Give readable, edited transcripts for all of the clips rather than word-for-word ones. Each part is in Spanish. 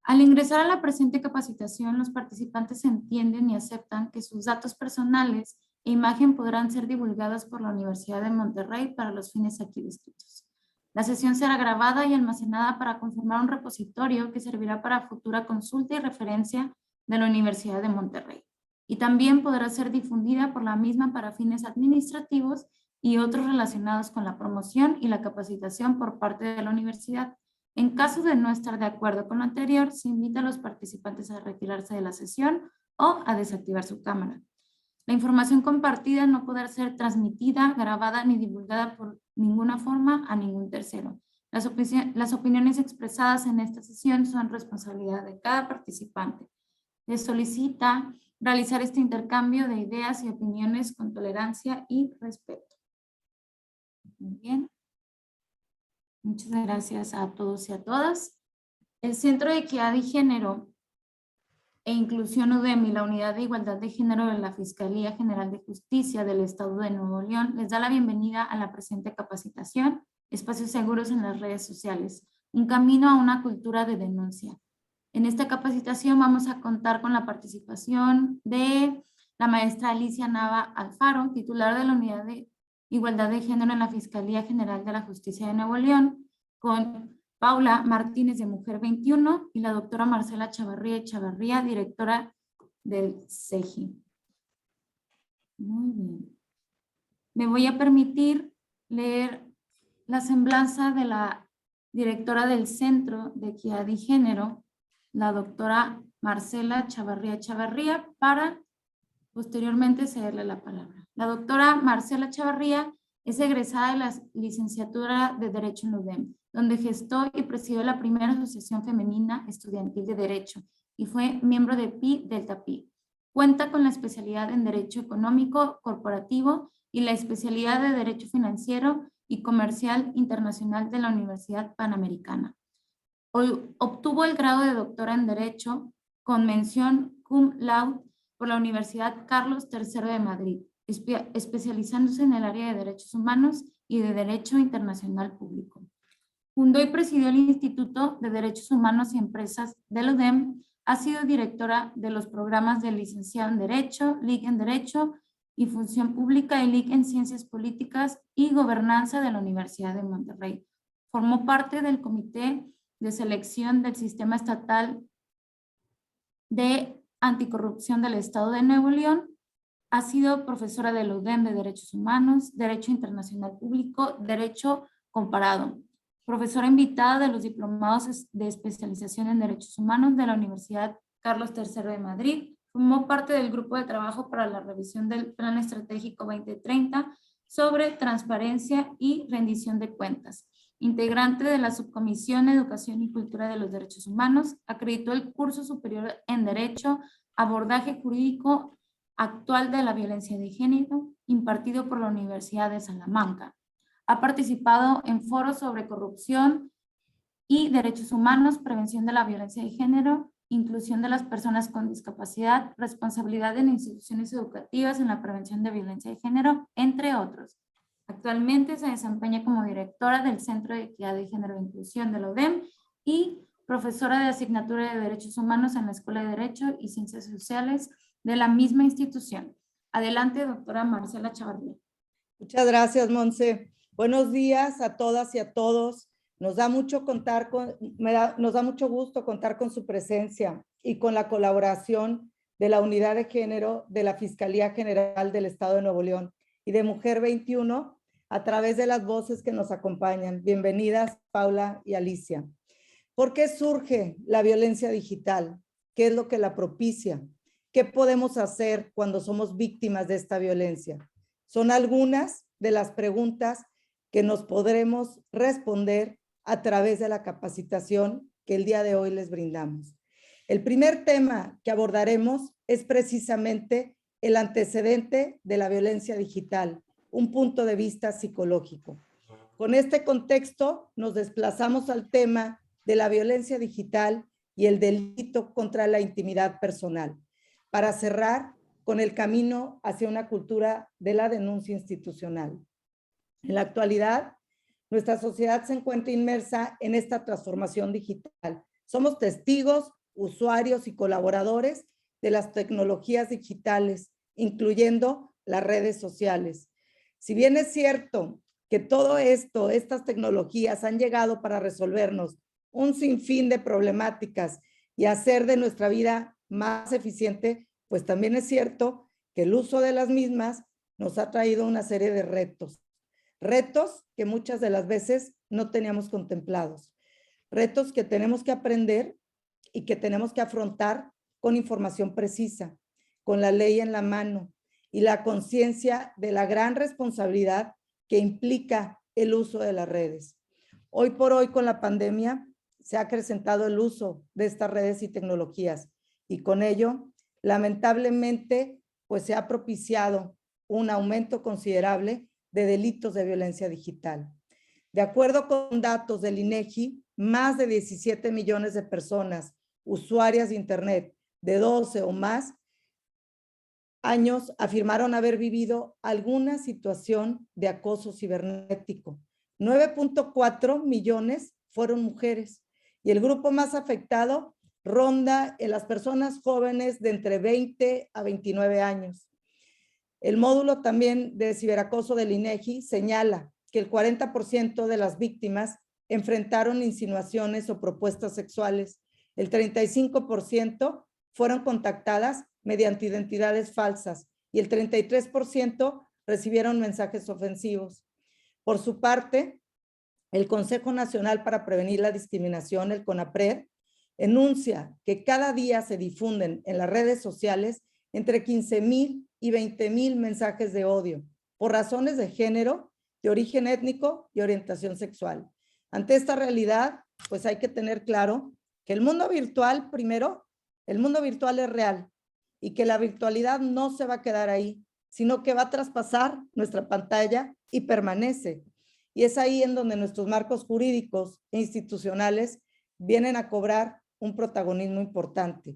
Al ingresar a la presente capacitación, los participantes entienden y aceptan que sus datos personales e imagen podrán ser divulgadas por la Universidad de Monterrey para los fines aquí descritos. La sesión será grabada y almacenada para conformar un repositorio que servirá para futura consulta y referencia de la Universidad de Monterrey. Y también podrá ser difundida por la misma para fines administrativos y otros relacionados con la promoción y la capacitación por parte de la universidad. En caso de no estar de acuerdo con lo anterior, se invita a los participantes a retirarse de la sesión o a desactivar su cámara. La información compartida no podrá ser transmitida, grabada ni divulgada por ninguna forma a ningún tercero. Las opiniones expresadas en esta sesión son responsabilidad de cada participante. Les solicita realizar este intercambio de ideas y opiniones con tolerancia y respeto. Muy bien. Muchas gracias a todos y a todas. El Centro de Equidad y Género e Inclusión UDEM y la Unidad de Igualdad de Género de la Fiscalía General de Justicia del Estado de Nuevo León les da la bienvenida a la presente capacitación, Espacios Seguros en las Redes Sociales, un camino a una cultura de denuncia. En esta capacitación vamos a contar con la participación de la maestra Alicia Nava Alfaro, titular de la Unidad de Igualdad de Género en la Fiscalía General de la Justicia de Nuevo León, con Paula Martínez de Mujer 21 y la doctora Marcela Chavarría, directora del CEGI. Muy bien. Me voy a permitir leer la semblanza de la directora del Centro de Equidad y Género, la doctora Marcela Chavarría, para posteriormente cederle la palabra. La doctora Marcela Chavarría es egresada de la licenciatura de Derecho en UDEM, donde gestó y presidió la primera asociación femenina estudiantil de Derecho y fue miembro de Pi Delta Pi. Cuenta con la especialidad en Derecho Económico Corporativo y la especialidad de Derecho Financiero y Comercial Internacional de la Universidad Panamericana. Obtuvo el grado de doctora en Derecho con mención cum laude por la Universidad Carlos III de Madrid, especializándose en el área de Derechos Humanos y de Derecho Internacional Público. Fundó y presidió el Instituto de Derechos Humanos y Empresas del UDEM. Ha sido directora de los programas de licenciado en Derecho, LIC en Derecho y Función Pública y LIC en Ciencias Políticas y Gobernanza de la Universidad de Monterrey. Formó parte del Comité de Selección del Sistema Estatal de Anticorrupción del Estado de Nuevo León. Ha sido profesora del UDEM de Derechos Humanos, Derecho Internacional Público, Derecho Comparado. Profesora invitada de los diplomados de especialización en Derechos Humanos de la Universidad Carlos III de Madrid. Formó parte del grupo de trabajo para la revisión del Plan Estratégico 2030 sobre transparencia y rendición de cuentas. Integrante de la Subcomisión Educación y Cultura de los Derechos Humanos, acreditó el curso superior en Derecho, Abordaje Jurídico Actual de la Violencia de Género, impartido por la Universidad de Salamanca. Ha participado en foros sobre corrupción y derechos humanos, prevención de la violencia de género, inclusión de las personas con discapacidad, responsabilidad en instituciones educativas en la prevención de violencia de género, entre otros. Actualmente se desempeña como directora del Centro de Equidad de Género e Inclusión de la UDEM y profesora de asignatura de Derechos Humanos en la Escuela de Derecho y Ciencias Sociales de la misma institución. Adelante, doctora Marcela Chavarría. Muchas gracias, Monse. Buenos días a todas y a todos. Nos da mucho gusto contar con su presencia y con la colaboración de la Unidad de Género de la Fiscalía General del Estado de Nuevo León y de Mujer 21 a través de las voces que nos acompañan. Bienvenidas, Paula y Alicia. ¿Por qué surge la violencia digital? ¿Qué es lo que la propicia? ¿Qué podemos hacer cuando somos víctimas de esta violencia? Son algunas de las preguntas que nos podremos responder a través de la capacitación que el día de hoy les brindamos. El primer tema que abordaremos es precisamente el antecedente de la violencia digital, un punto de vista psicológico. Con este contexto nos desplazamos al tema de la violencia digital y el delito contra la intimidad personal, para cerrar con el camino hacia una cultura de la denuncia institucional. En la actualidad, nuestra sociedad se encuentra inmersa en esta transformación digital. Somos testigos usuarios y colaboradores de las tecnologías digitales, incluyendo las redes sociales. Si bien es cierto que todo esto, estas tecnologías han llegado para resolvernos un sinfín de problemáticas y hacer de nuestra vida más eficiente, pues también es cierto que el uso de las mismas nos ha traído una serie de retos. Retos que muchas de las veces no teníamos contemplados. Retos que tenemos que aprender y que tenemos que afrontar con información precisa, con la ley en la mano y la conciencia de la gran responsabilidad que implica el uso de las redes. Hoy por hoy, con la pandemia, se ha acrecentado el uso de estas redes y tecnologías y con ello, lamentablemente, pues se ha propiciado un aumento considerable de delitos de violencia digital. De acuerdo con datos del INEGI, más de 17 millones de personas usuarias de Internet de 12 o más años afirmaron haber vivido alguna situación de acoso cibernético. 9.4 millones fueron mujeres y el grupo más afectado ronda en las personas jóvenes de entre 20 a 29 años. El módulo también de ciberacoso del INEGI señala que el 40% de las víctimas enfrentaron insinuaciones o propuestas sexuales. El 35% fueron contactadas mediante identidades falsas y el 33% recibieron mensajes ofensivos. Por su parte, el Consejo Nacional para Prevenir la Discriminación, el CONAPRED, enuncia que cada día se difunden en las redes sociales entre 15,000 y 20,000 mensajes de odio por razones de género, de origen étnico y orientación sexual. Ante esta realidad, pues hay que tener claro que el mundo virtual, primero, el mundo virtual es real y que la virtualidad no se va a quedar ahí, sino que va a traspasar nuestra pantalla y permanece. Y es ahí en donde nuestros marcos jurídicos e institucionales vienen a cobrar un protagonismo importante.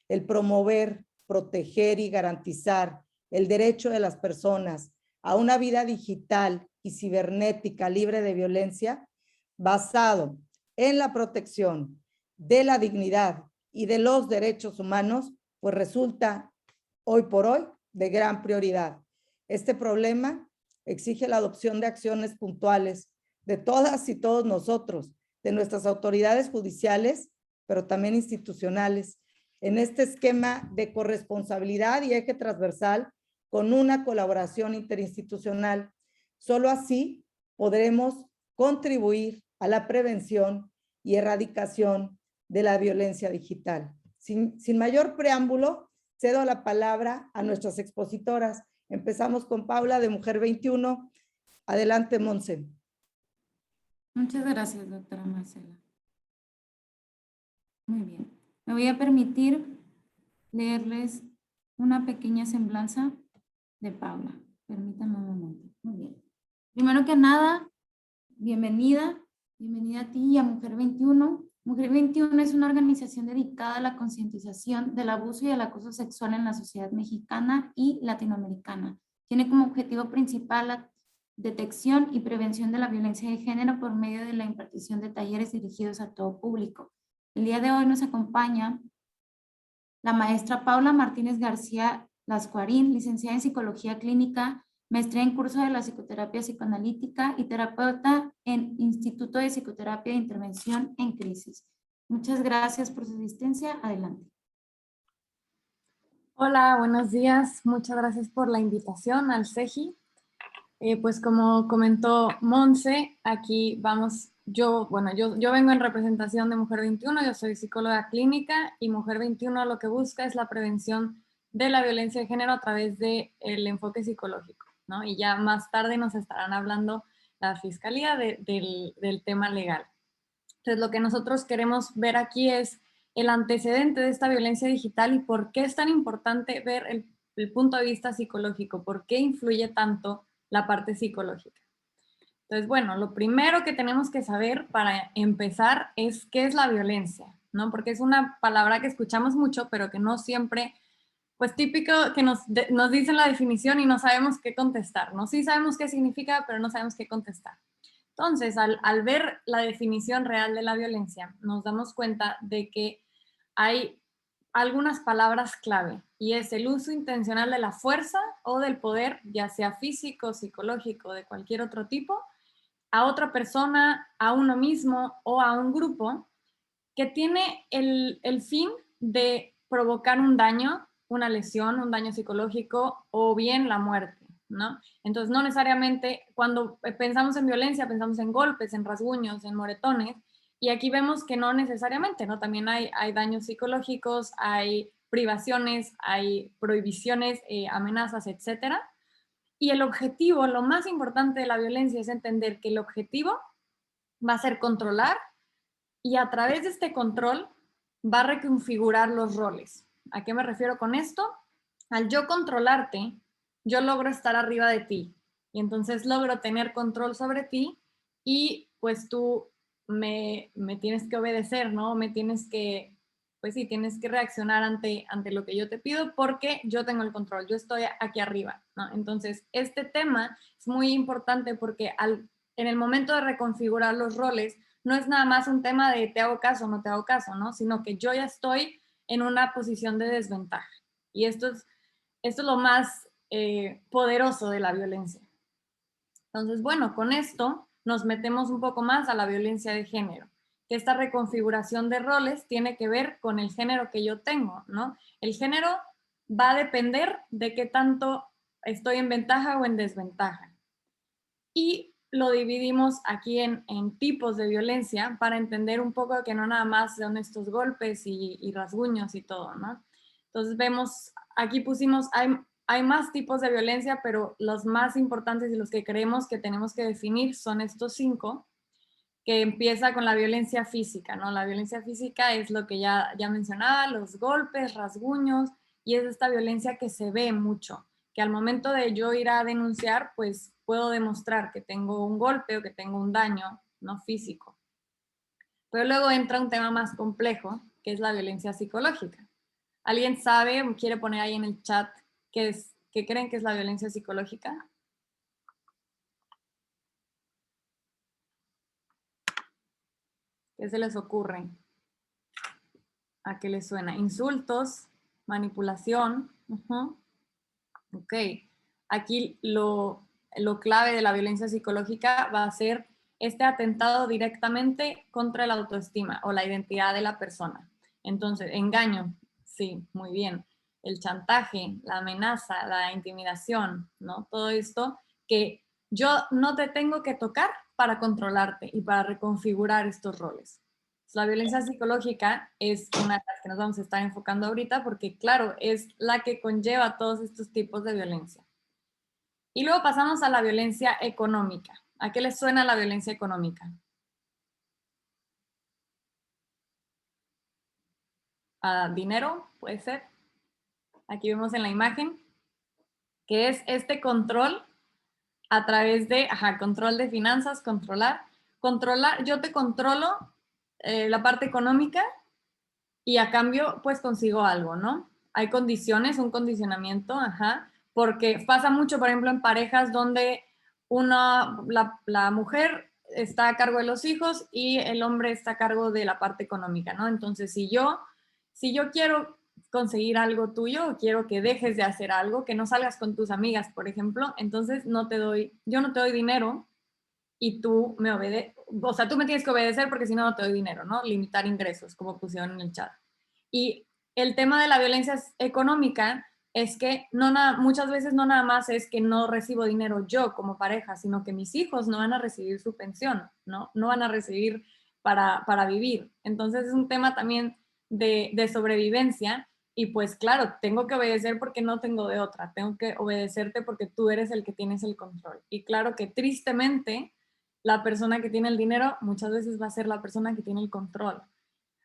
El promover, proteger y garantizar el derecho de las personas a una vida digital y cibernética libre de violencia, basado en la protección de la dignidad y de los derechos humanos, pues resulta hoy por hoy de gran prioridad. Este problema exige la adopción de acciones puntuales de todas y todos nosotros, de nuestras autoridades judiciales, pero también institucionales, en este esquema de corresponsabilidad y eje transversal con una colaboración interinstitucional. Solo así podremos contribuir a la prevención y erradicación de la violencia digital. Sin mayor preámbulo, cedo la palabra a nuestras expositoras. Empezamos con Paula de Mujer 21. Adelante, Monse. Muchas gracias, doctora Marcela. Muy bien. Me voy a permitir leerles una pequeña semblanza de Paula. Permítanme un momento. Muy bien. Primero que nada, bienvenida a ti y a Mujer 21. Mujer 21 es una organización dedicada a la concientización del abuso y el acoso sexual en la sociedad mexicana y latinoamericana. Tiene como objetivo principal la detección y prevención de la violencia de género por medio de la impartición de talleres dirigidos a todo público. El día de hoy nos acompaña la maestra Paula Martínez García Lascuarín, licenciada en Psicología Clínica, maestría en curso de la psicoterapia psicoanalítica y terapeuta en Instituto de Psicoterapia e Intervención en Crisis. Muchas gracias por su asistencia. Adelante. Hola, buenos días. Muchas gracias por la invitación al CEGI. Pues como comentó Monse, aquí vamos, yo vengo en representación de Mujer 21, yo soy psicóloga clínica y Mujer 21 lo que busca es la prevención de la violencia de género a través del enfoque psicológico, ¿no? Y ya más tarde nos estarán hablando la Fiscalía del tema legal. Entonces, lo que nosotros queremos ver aquí es el antecedente de esta violencia digital y por qué es tan importante ver el punto de vista psicológico, por qué influye tanto la parte psicológica. Entonces, bueno, lo primero que tenemos que saber para empezar es qué es la violencia, ¿no? Porque es una palabra que escuchamos mucho, pero que no siempre, pues típico que nos dicen la definición y no sabemos qué contestar, ¿no? Sí sabemos qué significa, pero no sabemos qué contestar. Entonces, al ver la definición real de la violencia, nos damos cuenta de que hay algunas palabras clave y es el uso intencional de la fuerza o del poder, ya sea físico, psicológico, de cualquier otro tipo, a otra persona, a uno mismo o a un grupo que tiene el fin de provocar un daño, una lesión, un daño psicológico o bien la muerte, ¿no? Entonces, no necesariamente cuando pensamos en violencia, pensamos en golpes, en rasguños, en moretones, y aquí vemos que no necesariamente, ¿no? También hay daños psicológicos, hay privaciones, hay prohibiciones, amenazas, etcétera. Y el objetivo, lo más importante de la violencia es entender que el objetivo va a ser controlar y a través de este control va a reconfigurar los roles. ¿A qué me refiero con esto? Al yo controlarte, yo logro estar arriba de ti y entonces logro tener control sobre ti y pues tú me tienes que obedecer, ¿no? Me tienes que, pues sí, tienes que reaccionar ante lo que yo te pido porque yo tengo el control, yo estoy aquí arriba, ¿no? Entonces, este tema es muy importante porque en el momento de reconfigurar los roles, no es nada más un tema de te hago caso o no te hago caso, ¿no? Sino que yo ya estoy en una posición de desventaja. Y esto es lo más poderoso de la violencia. Entonces, bueno, con esto nos metemos un poco más a la violencia de género, que esta reconfiguración de roles tiene que ver con el género que yo tengo, ¿no? El género va a depender de qué tanto estoy en ventaja o en desventaja. Y lo dividimos aquí en tipos de violencia para entender un poco que no nada más son estos golpes y rasguños y todo, ¿no? Entonces vemos, aquí pusimos, hay más tipos de violencia, pero los más importantes y los que creemos que tenemos que definir son estos 5, que empieza con la violencia física, ¿no? La violencia física es lo que ya mencionaba, los golpes, rasguños, y es esta violencia que se ve mucho, que al momento de yo ir a denunciar, pues puedo demostrar que tengo un golpe o que tengo un daño, no físico. Pero luego entra un tema más complejo, que es la violencia psicológica. ¿Alguien sabe o quiere poner ahí en el chat qué creen que es la violencia psicológica? ¿Qué se les ocurre? ¿A qué les suena? Insultos, manipulación. Ok. Aquí lo clave de la violencia psicológica va a ser este atentado directamente contra la autoestima o la identidad de la persona. Entonces, engaño, sí, muy bien. El chantaje, la amenaza, la intimidación, ¿no? Todo esto que yo no te tengo que tocar para controlarte y para reconfigurar estos roles. La violencia psicológica es una de las que nos vamos a estar enfocando ahorita porque, claro, es la que conlleva todos estos tipos de violencia. Y luego pasamos a la violencia económica. ¿A qué les suena la violencia económica? ¿A dinero? Puede ser. Aquí vemos en la imagen que es este control a través de, control de finanzas, controlar, yo te controlo la parte económica y a cambio pues consigo algo, ¿no? Hay condiciones, un condicionamiento, porque pasa mucho, por ejemplo, en parejas donde la mujer está a cargo de los hijos y el hombre está a cargo de la parte económica, ¿no? Entonces, si yo quiero conseguir algo tuyo o quiero que dejes de hacer algo, que no salgas con tus amigas, por ejemplo, entonces yo no te doy dinero y tú me obedeces, o sea, tú me tienes que obedecer porque si no, no te doy dinero, ¿no? Limitar ingresos, como pusieron en el chat. Y el tema de la violencia económica es que muchas veces no nada más es que no recibo dinero yo como pareja, sino que mis hijos no van a recibir su pensión, ¿no? No van a recibir para vivir. Entonces es un tema también de sobrevivencia y pues claro, tengo que obedecer porque no tengo de otra, tengo que obedecerte porque tú eres el que tienes el control. Y claro que tristemente la persona que tiene el dinero muchas veces va a ser la persona que tiene el control,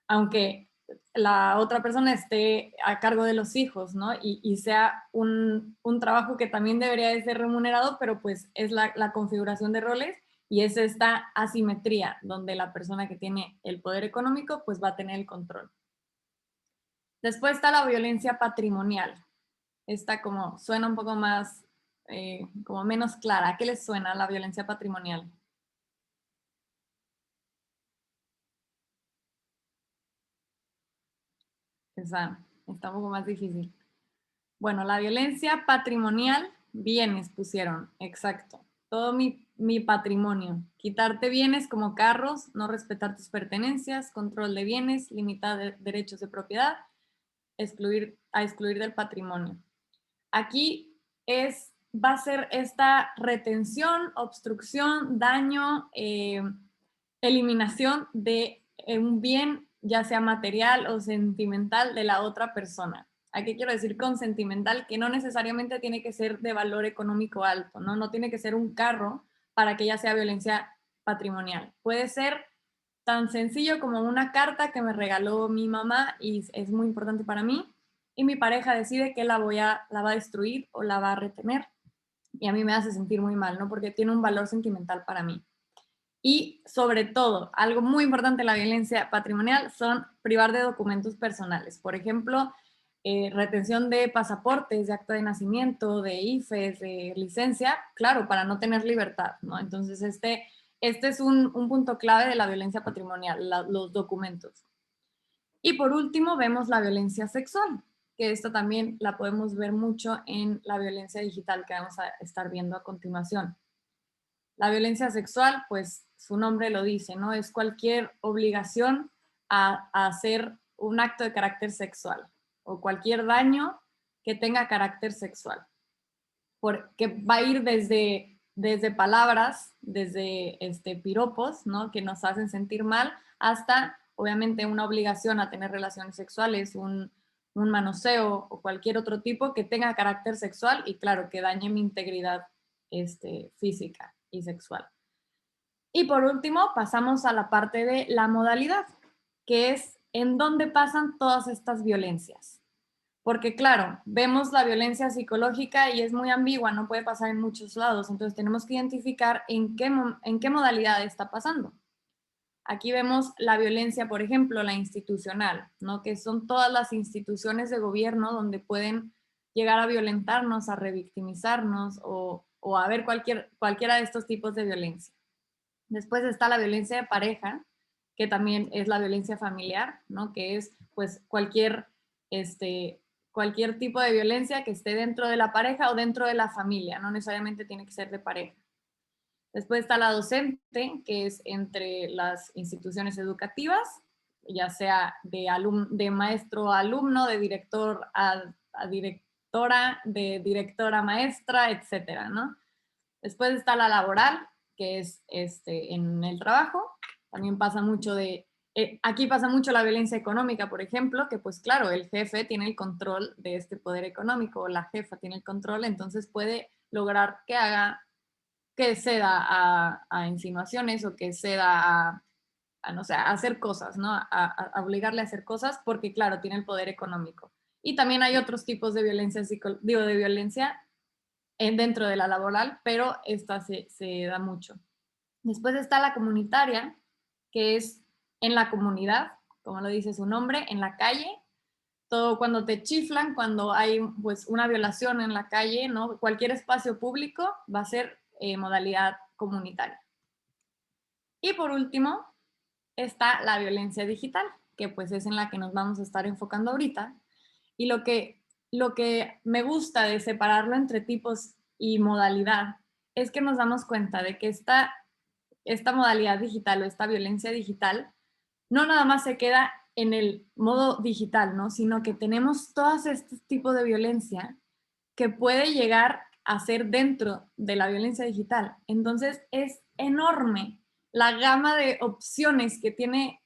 aunque la otra persona esté a cargo de los hijos, ¿no? Y sea un trabajo que también debería de ser remunerado, pero pues es la configuración de roles y es esta asimetría donde la persona que tiene el poder económico pues va a tener el control. Después está la violencia patrimonial. Esta como suena un poco más, como menos clara. ¿A qué les suena la violencia patrimonial? Esa está un poco más difícil. Bueno, la violencia patrimonial, bienes pusieron, exacto. Todo mi patrimonio. Quitarte bienes como carros, no respetar tus pertenencias, control de bienes, limitar derechos de propiedad, excluir del patrimonio. Aquí va a ser esta retención, obstrucción, daño, eliminación de un bien, ya sea material o sentimental, de la otra persona. ¿A qué quiero decir con sentimental? Que no necesariamente tiene que ser de valor económico alto, ¿no? No tiene que ser un carro para que ya sea violencia patrimonial. Puede ser tan sencillo como una carta que me regaló mi mamá y es muy importante para mí, y mi pareja decide que la va a destruir o la va a retener. Y a mí me hace sentir muy mal, ¿no? Porque tiene un valor sentimental para mí. Y sobre todo, algo muy importante en la violencia patrimonial son privar de documentos personales. Por ejemplo, retención de pasaportes, de acta de nacimiento, de IFES, de licencia, claro, para no tener libertad, ¿no? Entonces, este es un punto clave de la violencia patrimonial, los documentos. Y por último, vemos la violencia sexual, que esta también la podemos ver mucho en la violencia digital que vamos a estar viendo a continuación. La violencia sexual, pues su nombre lo dice, ¿no? Es cualquier obligación a hacer un acto de carácter sexual o cualquier daño que tenga carácter sexual. Porque va a ir desde palabras, desde piropos, ¿no? Que nos hacen sentir mal, hasta obviamente una obligación a tener relaciones sexuales, un manoseo o cualquier otro tipo que tenga carácter sexual y claro, que dañe mi integridad física y sexual. Y por último, pasamos a la parte de la modalidad, que es en dónde pasan todas estas violencias. Porque claro, vemos la violencia psicológica y es muy ambigua, no puede pasar en muchos lados, entonces tenemos que identificar en qué modalidad está pasando. Aquí vemos la violencia, por ejemplo, la institucional, ¿no? Que son todas las instituciones de gobierno donde pueden llegar a violentarnos, a revictimizarnos o a ver cualquiera de estos tipos de violencia. Después está la violencia de pareja, que también es la violencia familiar, ¿no? Que es pues cualquier tipo de violencia que esté dentro de la pareja o dentro de la familia, no necesariamente tiene que ser de pareja. Después está la docente, que es entre las instituciones educativas, ya sea de maestro a alumno, de director a directora, de directora a maestra, etcétera, ¿no? Después está la laboral, que es en el trabajo. También pasa mucho aquí pasa mucho la violencia económica, por ejemplo, que pues claro, el jefe tiene el control de este poder económico, o la jefa tiene el control, entonces puede lograr que ceda a insinuaciones o que ceda no sé, a hacer cosas, ¿no? A obligarle a hacer cosas porque, claro, tiene el poder económico. Y también hay otros tipos de violencia, de violencia dentro de la laboral, pero esta se da mucho. Después está la comunitaria, que es en la comunidad, como lo dice su nombre, en la calle. Todo cuando te chiflan, cuando hay pues una violación en la calle, ¿no? Cualquier espacio público va a ser modalidad comunitaria. Y por último está la violencia digital, que pues es en la que nos vamos a estar enfocando ahorita. Y lo que me gusta de separarlo entre tipos y modalidad es que nos damos cuenta de que esta modalidad digital o esta violencia digital no nada más se queda en el modo digital, ¿no? Sino que tenemos todos estos tipos de violencia que puede llegar a ser dentro de la violencia digital. Entonces es enorme la gama de opciones que tiene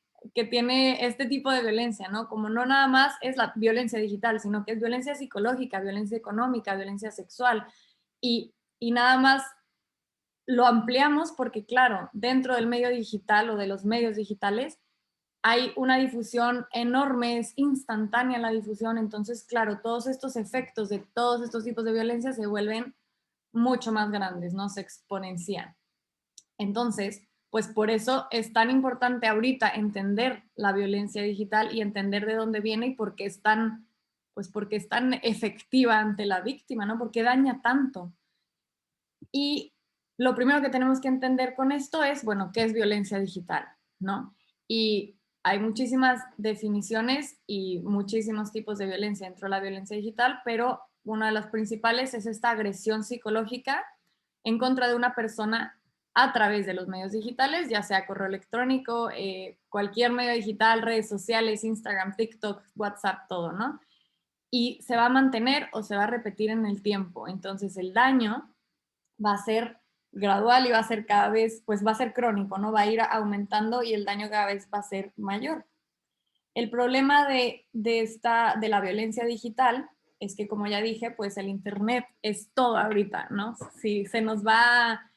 este tipo de violencia, ¿no? Como no nada más es la violencia digital, sino que es violencia psicológica, violencia económica, violencia sexual, y nada más lo ampliamos porque, claro, dentro del medio digital o de los medios digitales hay una difusión enorme, es instantánea la difusión, entonces, claro, todos estos efectos de todos estos tipos de violencia se vuelven mucho más grandes, ¿no? Se exponencian. Entonces, pues por eso es tan importante ahorita entender la violencia digital y entender de dónde viene y por qué es tan, pues porque es tan efectiva ante la víctima, ¿no? Porque daña tanto. Y lo primero que tenemos que entender con esto es, bueno, ¿qué es violencia digital? ¿No? Y hay muchísimas definiciones y muchísimos tipos de violencia dentro de la violencia digital, pero una de las principales es esta agresión psicológica en contra de una persona a través de los medios digitales, ya sea correo electrónico, cualquier medio digital, redes sociales, Instagram, TikTok, WhatsApp, todo, ¿no? Y se va a mantener o se va a repetir en el tiempo. Entonces el daño va a ser gradual y va a ser cada vez, pues va a ser crónico, ¿no? Va a ir aumentando y el daño cada vez va a ser mayor. El problema de la violencia digital es que, como ya dije, pues el internet es todo ahorita, ¿no? Si se nos va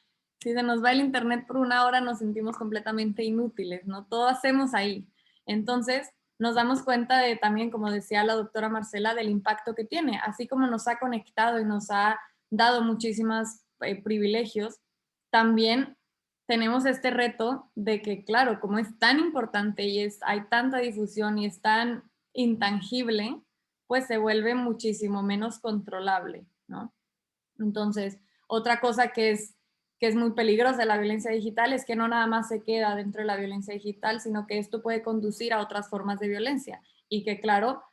el internet por una hora, nos sentimos completamente inútiles, ¿no? Todo hacemos ahí. Entonces, nos damos cuenta de también, como decía la doctora Marcela, del impacto que tiene, así como nos ha conectado y nos ha dado muchísimos privilegios, también tenemos este reto de que, claro, como es tan importante y hay tanta difusión y es tan intangible, pues se vuelve muchísimo menos controlable, ¿no? Entonces, otra cosa que es muy peligrosa de la violencia digital es que no nada más se queda dentro de la violencia digital, sino que esto puede conducir a otras formas de violencia y que, claro,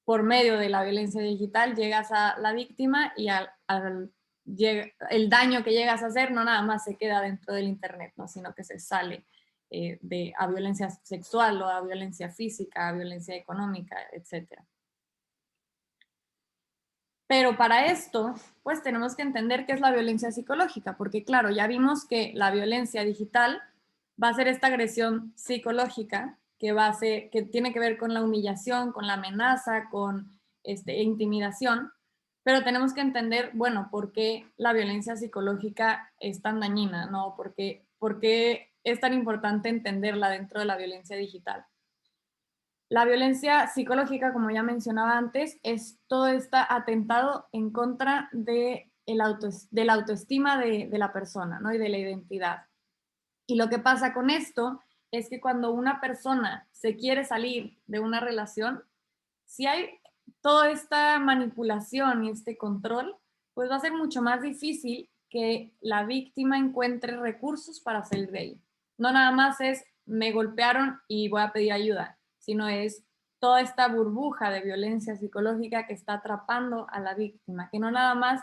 por medio de la violencia digital llegas a la víctima y el daño que llegas a hacer no nada más se queda dentro del internet, ¿no? Sino que se sale a violencia sexual o a violencia física, a violencia económica, etc. Pero para esto, pues tenemos que entender qué es la violencia psicológica, porque claro, ya vimos que la violencia digital va a ser esta agresión psicológica que tiene que ver con la humillación, con la amenaza, con intimidación, pero tenemos que entender, bueno, por qué la violencia psicológica es tan dañina, ¿no? ¿Por qué es tan importante entenderla dentro de la violencia digital? La violencia psicológica, como ya mencionaba antes, es todo este atentado en contra de la autoestima de la persona, ¿no? Y de la identidad. Y lo que pasa con esto es que cuando una persona se quiere salir de una relación, si hay toda esta manipulación y este control, pues va a ser mucho más difícil que la víctima encuentre recursos para salir de ahí. No nada más es me golpearon y voy a pedir ayuda, sino es toda esta burbuja de violencia psicológica que está atrapando a la víctima, que no nada más,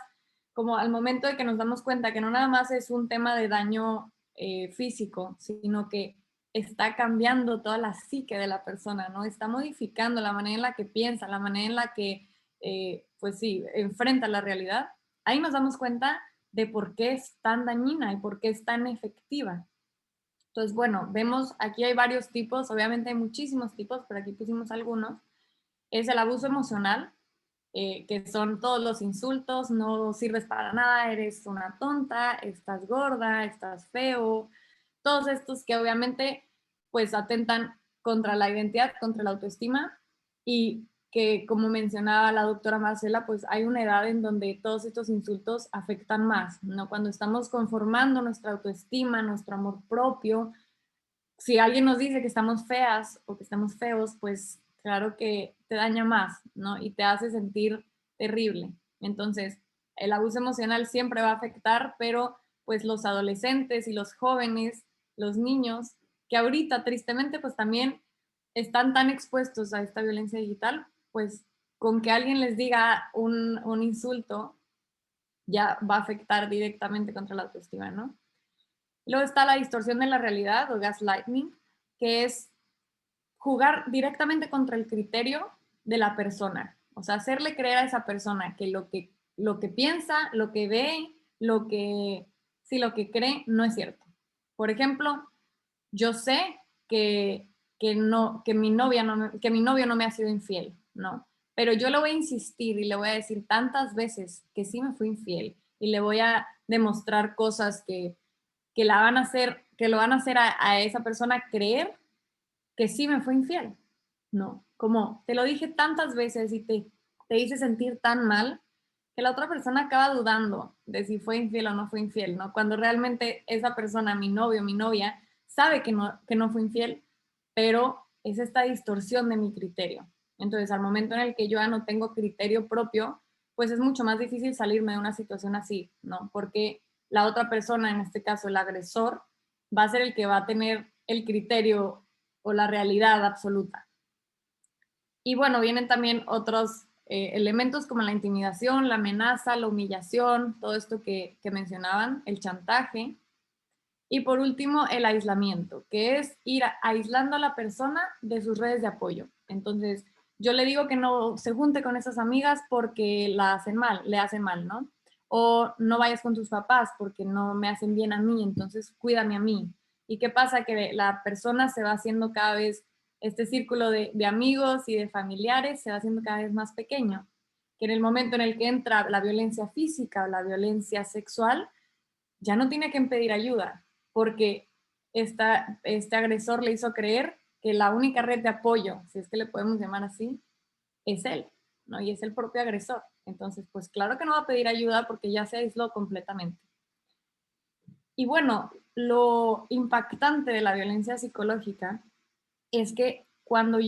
como al momento de que nos damos cuenta que no nada más es un tema de daño físico, sino que está cambiando toda la psique de la persona, ¿no? Está modificando la manera en la que piensa, la manera en la que, pues sí, enfrenta la realidad. Ahí nos damos cuenta de por qué es tan dañina y por qué es tan efectiva. Entonces, bueno, vemos, aquí hay varios tipos, obviamente hay muchísimos tipos, pero aquí pusimos algunos. Es el abuso emocional, que son todos los insultos, no sirves para nada, eres una tonta, estás gorda, estás feo, todos estos que obviamente pues atentan contra la identidad, contra la autoestima y que como mencionaba la doctora Marcela, pues hay una edad en donde todos estos insultos afectan más, ¿no? Cuando estamos conformando nuestra autoestima, nuestro amor propio, si alguien nos dice que estamos feas o que estamos feos, pues claro que te daña más, ¿no? Y te hace sentir terrible. Entonces, el abuso emocional siempre va a afectar, pero pues los adolescentes y los jóvenes, los niños, que ahorita tristemente pues también están tan expuestos a esta violencia digital, pues con que alguien les diga un insulto ya va a afectar directamente contra la autoestima, ¿no? Luego está la distorsión de la realidad o gaslighting, que es jugar directamente contra el criterio de la persona. O sea, hacerle creer a esa persona que lo que piensa, lo que ve, lo que cree no es cierto. Por ejemplo, yo sé que mi novio no me ha sido infiel, ¿no? Pero yo le voy a insistir y le voy a decir tantas veces que sí me fui infiel y le voy a demostrar cosas que lo van a hacer a esa persona creer que sí me fue infiel, ¿no? Como te lo dije tantas veces y te hice sentir tan mal que la otra persona acaba dudando de si fue infiel o no fue infiel, ¿no? Cuando realmente esa persona, mi novio, mi novia, sabe que no fue infiel, pero es esta distorsión de mi criterio. Entonces, al momento en el que yo ya no tengo criterio propio, pues es mucho más difícil salirme de una situación así, ¿no? Porque la otra persona, en este caso el agresor, va a ser el que va a tener el criterio o la realidad absoluta. Y bueno, vienen también otros elementos como la intimidación, la amenaza, la humillación, todo esto que mencionaban, el chantaje. Y por último, el aislamiento, que es ir aislando a la persona de sus redes de apoyo. Entonces, yo le digo que no se junte con esas amigas porque la hacen mal, le hacen mal, ¿no? O no vayas con tus papás porque no me hacen bien a mí, entonces cuídame a mí. ¿Y qué pasa? Que la persona se va haciendo cada vez, este círculo de amigos y de familiares se va haciendo cada vez más pequeño, que en el momento en el que entra la violencia física o la violencia sexual, ya no tiene que pedir ayuda, porque este agresor le hizo creer que la única red de apoyo, si es que le podemos llamar así, es él, ¿no? Y es el propio agresor. Entonces, pues claro que no va a pedir ayuda porque ya se aisló completamente. Y bueno, lo impactante de la violencia psicológica es que cuando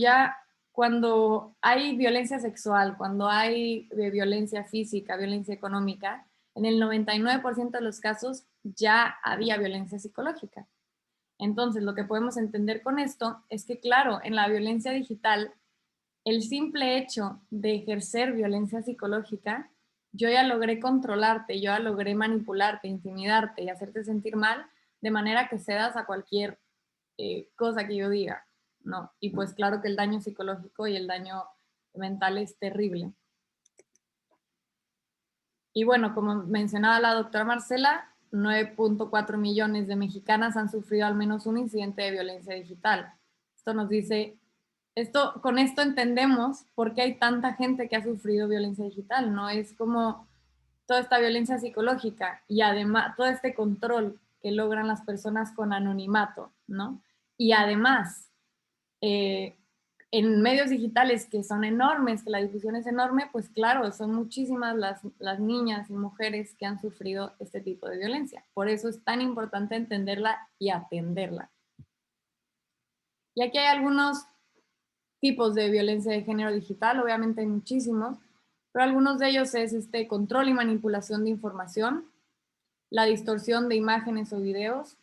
hay violencia sexual, cuando hay violencia física, violencia económica, en el 99% de los casos ya había violencia psicológica. Entonces, lo que podemos entender con esto es que, claro, en la violencia digital, el simple hecho de ejercer violencia psicológica, yo ya logré controlarte, yo ya logré manipularte, intimidarte y hacerte sentir mal, de manera que cedas a cualquier cosa que yo diga, ¿no? Y pues claro que el daño psicológico y el daño mental es terrible. Y bueno, como mencionaba la doctora Marcela, 9.4 millones de mexicanas han sufrido al menos un incidente de violencia digital. Esto nos dice, con esto entendemos por qué hay tanta gente que ha sufrido violencia digital, ¿no? Es como toda esta violencia psicológica y además todo este control que logran las personas con anonimato, ¿no? Y además, en medios digitales que son enormes, que la difusión es enorme, pues claro, son muchísimas las niñas y mujeres que han sufrido este tipo de violencia. Por eso es tan importante entenderla y atenderla. Y aquí hay algunos tipos de violencia de género digital, obviamente hay muchísimos, pero algunos de ellos es este control y manipulación de información, la distorsión de imágenes o videos,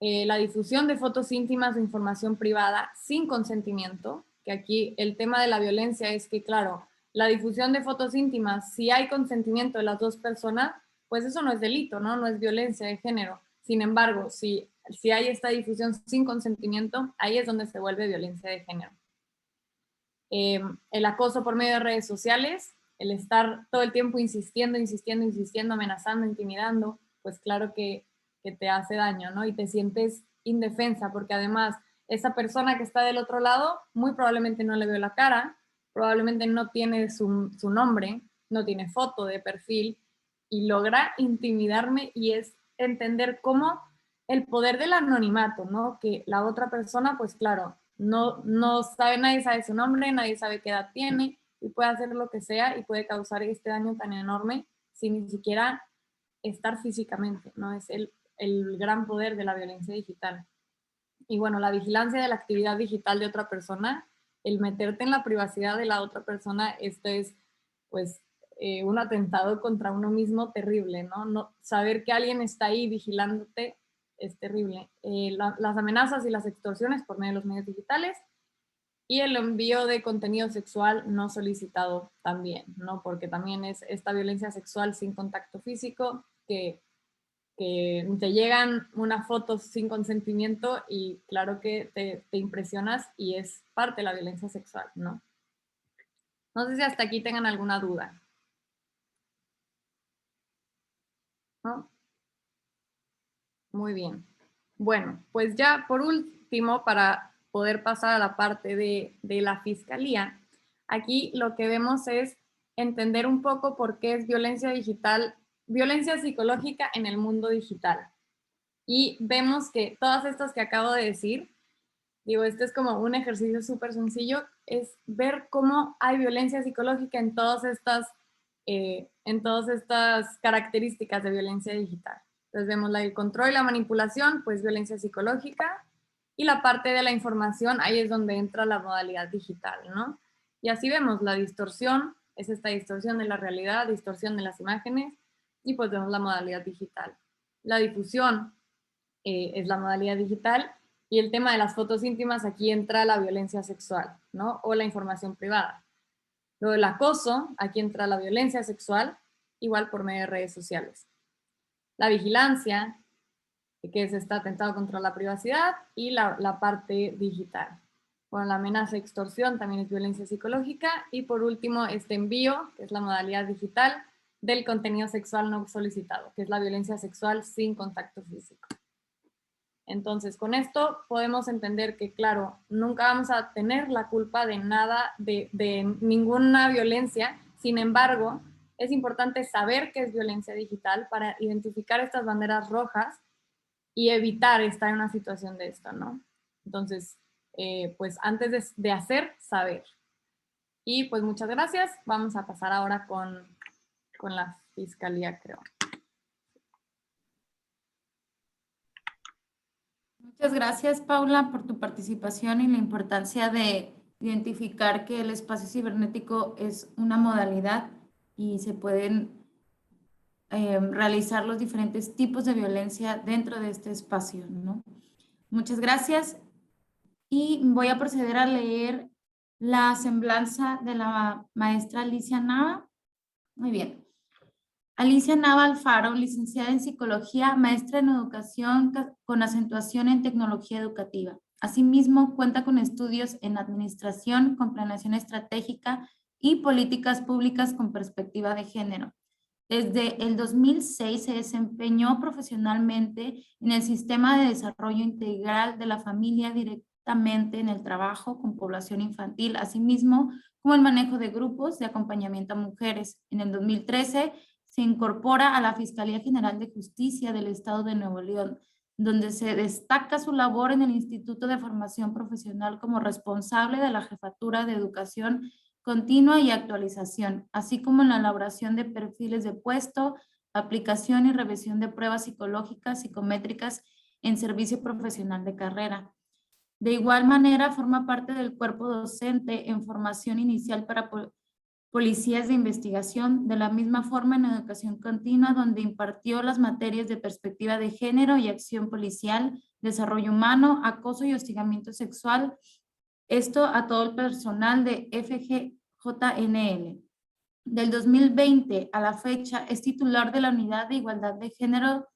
la difusión de fotos íntimas o información privada sin consentimiento, que aquí el tema de la violencia es que, claro, la difusión de fotos íntimas, si hay consentimiento de las dos personas, pues eso no es delito, ¿no? No es violencia de género. Sin embargo, si hay esta difusión sin consentimiento, ahí es donde se vuelve violencia de género. El acoso por medio de redes sociales, el estar todo el tiempo insistiendo, amenazando, intimidando, pues claro que te hace daño, ¿no? Y te sientes indefensa, porque además esa persona que está del otro lado muy probablemente no le veo la cara, probablemente no tiene su nombre, no tiene foto de perfil, y logra intimidarme, y es entender cómo el poder del anonimato, ¿no? Que la otra persona, pues claro, no sabe, nadie sabe su nombre, nadie sabe qué edad tiene, y puede hacer lo que sea y puede causar este daño tan enorme sin ni siquiera estar físicamente, ¿no? Es el gran poder de la violencia digital. Y bueno, la vigilancia de la actividad digital de otra persona, el meterte en la privacidad de la otra persona, esto es, pues, un atentado contra uno mismo terrible, ¿no? Saber que alguien está ahí vigilándote es terrible. Las amenazas y las extorsiones por medio de los medios digitales y el envío de contenido sexual no solicitado también, ¿no? Porque también es esta violencia sexual sin contacto físico que te llegan una foto sin consentimiento y claro que te impresionas y es parte de la violencia sexual, ¿no? No sé si hasta aquí tengan alguna duda, ¿no? Muy bien. Bueno, pues ya por último, para poder pasar a la parte de la fiscalía, aquí lo que vemos es entender un poco por qué es violencia digital, violencia psicológica en el mundo digital. Y vemos que todas estas que acabo de decir, digo, este es como un ejercicio súper sencillo, es ver cómo hay violencia psicológica en todas estas características de violencia digital. Entonces vemos el control y la manipulación, pues violencia psicológica, y la parte de la información, ahí es donde entra la modalidad digital, ¿no? Y así vemos la distorsión, es esta distorsión de la realidad, distorsión de las imágenes, y pues vemos la modalidad digital. La difusión es la modalidad digital, Y el tema de las fotos íntimas, aquí entra la violencia sexual, ¿no? O la información privada. Luego el acoso, aquí entra la violencia sexual, igual por medio de redes sociales. La vigilancia, que es este atentado contra la privacidad, y la parte digital. Bueno, la amenaza de extorsión también es violencia psicológica. Y por último, este envío, que es la modalidad digital del contenido sexual no solicitado, que es la violencia sexual sin contacto físico. Entonces, con esto podemos entender que, claro, nunca vamos a tener la culpa de nada, de ninguna violencia. Sin embargo, es importante saber qué es violencia digital para identificar estas banderas rojas y evitar estar en una situación de esta, ¿no? Entonces, pues antes de hacer, saber. Y pues muchas gracias. Vamos a pasar ahora con la Fiscalía, creo. Muchas gracias, Paula, por tu participación y la importancia de identificar que el espacio cibernético es una modalidad y se pueden realizar los diferentes tipos de violencia dentro de este espacio, ¿no? Muchas gracias. Y voy a proceder a leer la semblanza de la maestra Alicia Nava. Muy bien. Alicia Nava Alfaro, licenciada en Psicología, maestra en Educación con acentuación en Tecnología Educativa. Asimismo, cuenta con estudios en Administración, con Planeación Estratégica y Políticas Públicas con Perspectiva de Género. Desde el 2006 se desempeñó profesionalmente en el Sistema de Desarrollo Integral de la Familia directamente en el trabajo con población infantil, asimismo como el manejo de grupos de acompañamiento a mujeres. En el 2013 se incorpora a la Fiscalía General de Justicia del Estado de Nuevo León, donde se destaca su labor en el Instituto de Formación Profesional como responsable de la Jefatura de Educación Continua y Actualización, así como en la elaboración de perfiles de puesto, aplicación y revisión de pruebas psicológicas, psicométricas en servicio profesional de carrera. De igual manera, forma parte del cuerpo docente en formación inicial para policías de investigación, de la misma forma en educación continua, donde impartió las materias de perspectiva de género y acción policial, desarrollo humano, acoso y hostigamiento sexual, esto a todo el personal de FGJNL. Del 2020 a la fecha es titular de la Unidad de Igualdad de Género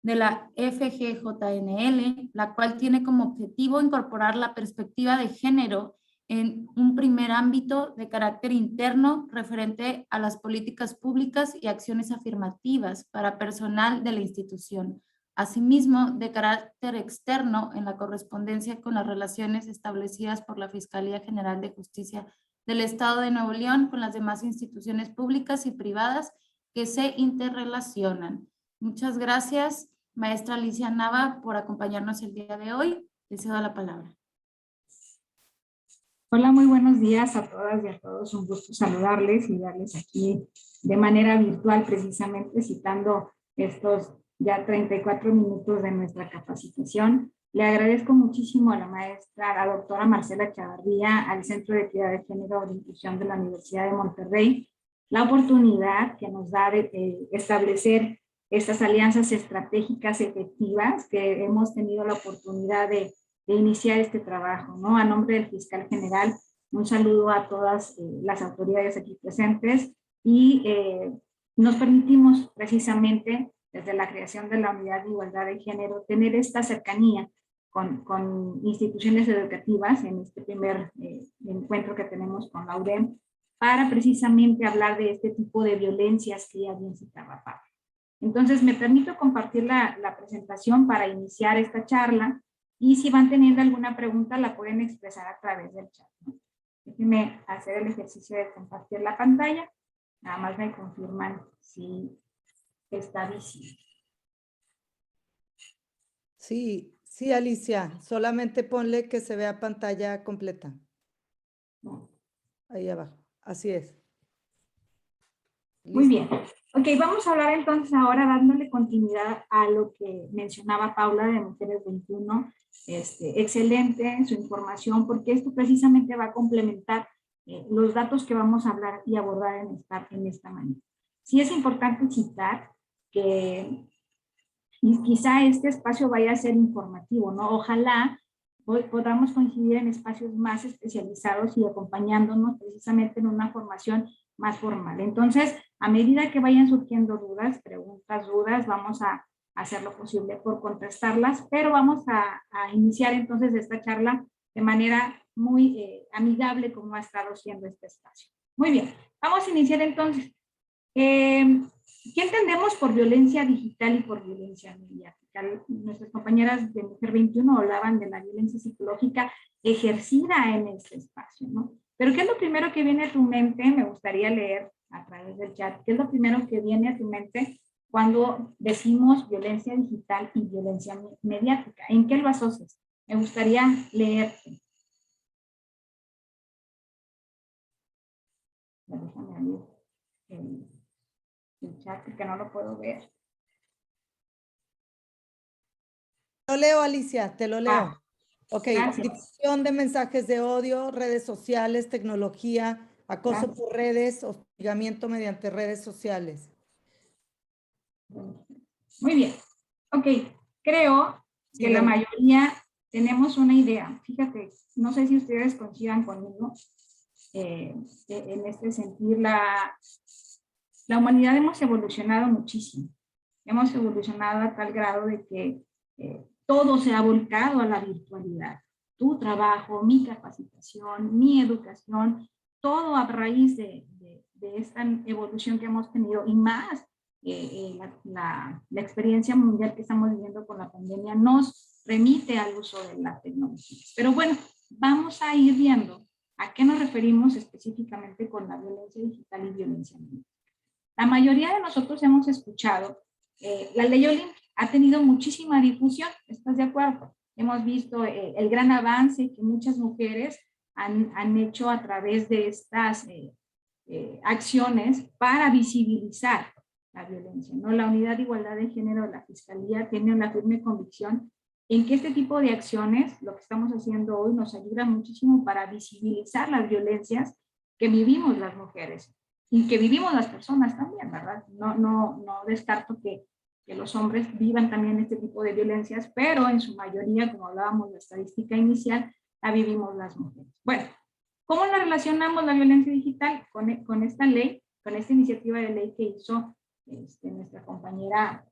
de la FGJNL, la cual tiene como objetivo incorporar la perspectiva de género en un primer ámbito de carácter interno referente a las políticas públicas y acciones afirmativas para personal de la institución. Asimismo, de carácter externo en la correspondencia con las relaciones establecidas por la Fiscalía General de Justicia del Estado de Nuevo León con las demás instituciones públicas y privadas que se interrelacionan. Muchas gracias, maestra Alicia Nava, por acompañarnos el día de hoy. Le cedo la palabra. Hola, muy buenos días a todas y a todos. Un gusto saludarles y darles aquí de manera virtual, precisamente citando estos ya 34 minutos de nuestra capacitación. Le agradezco muchísimo a la maestra, a la doctora Marcela Chavarría, al Centro de Equidad de Género de Inclusión de la Universidad de Monterrey, la oportunidad que nos da de establecer estas alianzas estratégicas efectivas que hemos tenido la oportunidad de iniciar este trabajo, ¿no? A nombre del fiscal general, un saludo a todas las autoridades aquí presentes y nos permitimos precisamente desde la creación de la Unidad de Igualdad de Género tener esta cercanía con instituciones educativas en este primer encuentro que tenemos con la UDEM para precisamente hablar de este tipo de violencias que ya bien citaba Pablo. Entonces me permito compartir la presentación para iniciar esta charla. Y si van teniendo alguna pregunta, la pueden expresar a través del chat, ¿no? Déjenme hacer el ejercicio de compartir la pantalla. Nada más me confirman si está visible. Sí, sí, Alicia. Solamente ponle que se vea pantalla completa. Ahí abajo. Así es. Muy bien. Ok, vamos a hablar entonces ahora dándole continuidad a lo que mencionaba Paula de Mujeres 21. Excelente su información porque esto precisamente va a complementar los datos que vamos a hablar y abordar en esta manera. Sí es importante citar que y quizá este espacio vaya a ser informativo, ¿no? Ojalá podamos coincidir en espacios más especializados y acompañándonos precisamente en una formación más formal. Entonces, a medida que vayan surgiendo dudas, preguntas, dudas, vamos a hacer lo posible por contestarlas, pero vamos a iniciar entonces esta charla de manera muy amigable como ha estado siendo este espacio. Muy bien, vamos a iniciar entonces. ¿Qué entendemos por violencia digital y por violencia mediática? Nuestras compañeras de Mujer 21 hablaban de la violencia psicológica ejercida en este espacio, ¿no? Pero ¿qué es lo primero que viene a tu mente? Me gustaría leer a través del chat. ¿Qué es lo primero que viene a tu mente cuando decimos violencia digital y violencia mediática? ¿En qué lo asocias? Me gustaría leerte. Déjame abrir el chat porque no lo puedo ver. Lo leo, Alicia, te lo leo. Ah, Ok, gracias. difusión de mensajes de odio, redes sociales, tecnología, acoso Gracias. por redes, hostigamiento mediante redes sociales. Muy bien. Ok, creo Sí, que la ¿verdad? mayoría tenemos una idea. Fíjate, no sé si ustedes coincidan conmigo en este sentir. La humanidad hemos evolucionado muchísimo. Hemos evolucionado a tal grado de que todo se ha volcado a la virtualidad. Tu trabajo, mi capacitación, mi educación, todo a raíz de esta evolución que hemos tenido y más la experiencia mundial que estamos viviendo con la pandemia nos remite al uso de la tecnología. Pero bueno, vamos a ir viendo a qué nos referimos específicamente con la violencia digital y violencia mediática. La mayoría de nosotros hemos escuchado, la ley Olimpia ha tenido muchísima difusión, ¿estás de acuerdo? Hemos visto el gran avance que muchas mujeres han hecho a través de estas acciones para visibilizar la violencia, ¿no? La Unidad de Igualdad de Género de la Fiscalía tiene una firme convicción en que este tipo de acciones, lo que estamos haciendo hoy, nos ayuda muchísimo para visibilizar las violencias que vivimos las mujeres y que vivimos las personas también, ¿verdad? No descarto que los hombres vivan también este tipo de violencias, pero en su mayoría, como hablábamos de la estadística inicial, la vivimos las mujeres. Bueno, ¿cómo la relacionamos la violencia digital con esta ley, con esta iniciativa de ley que hizo nuestra compañera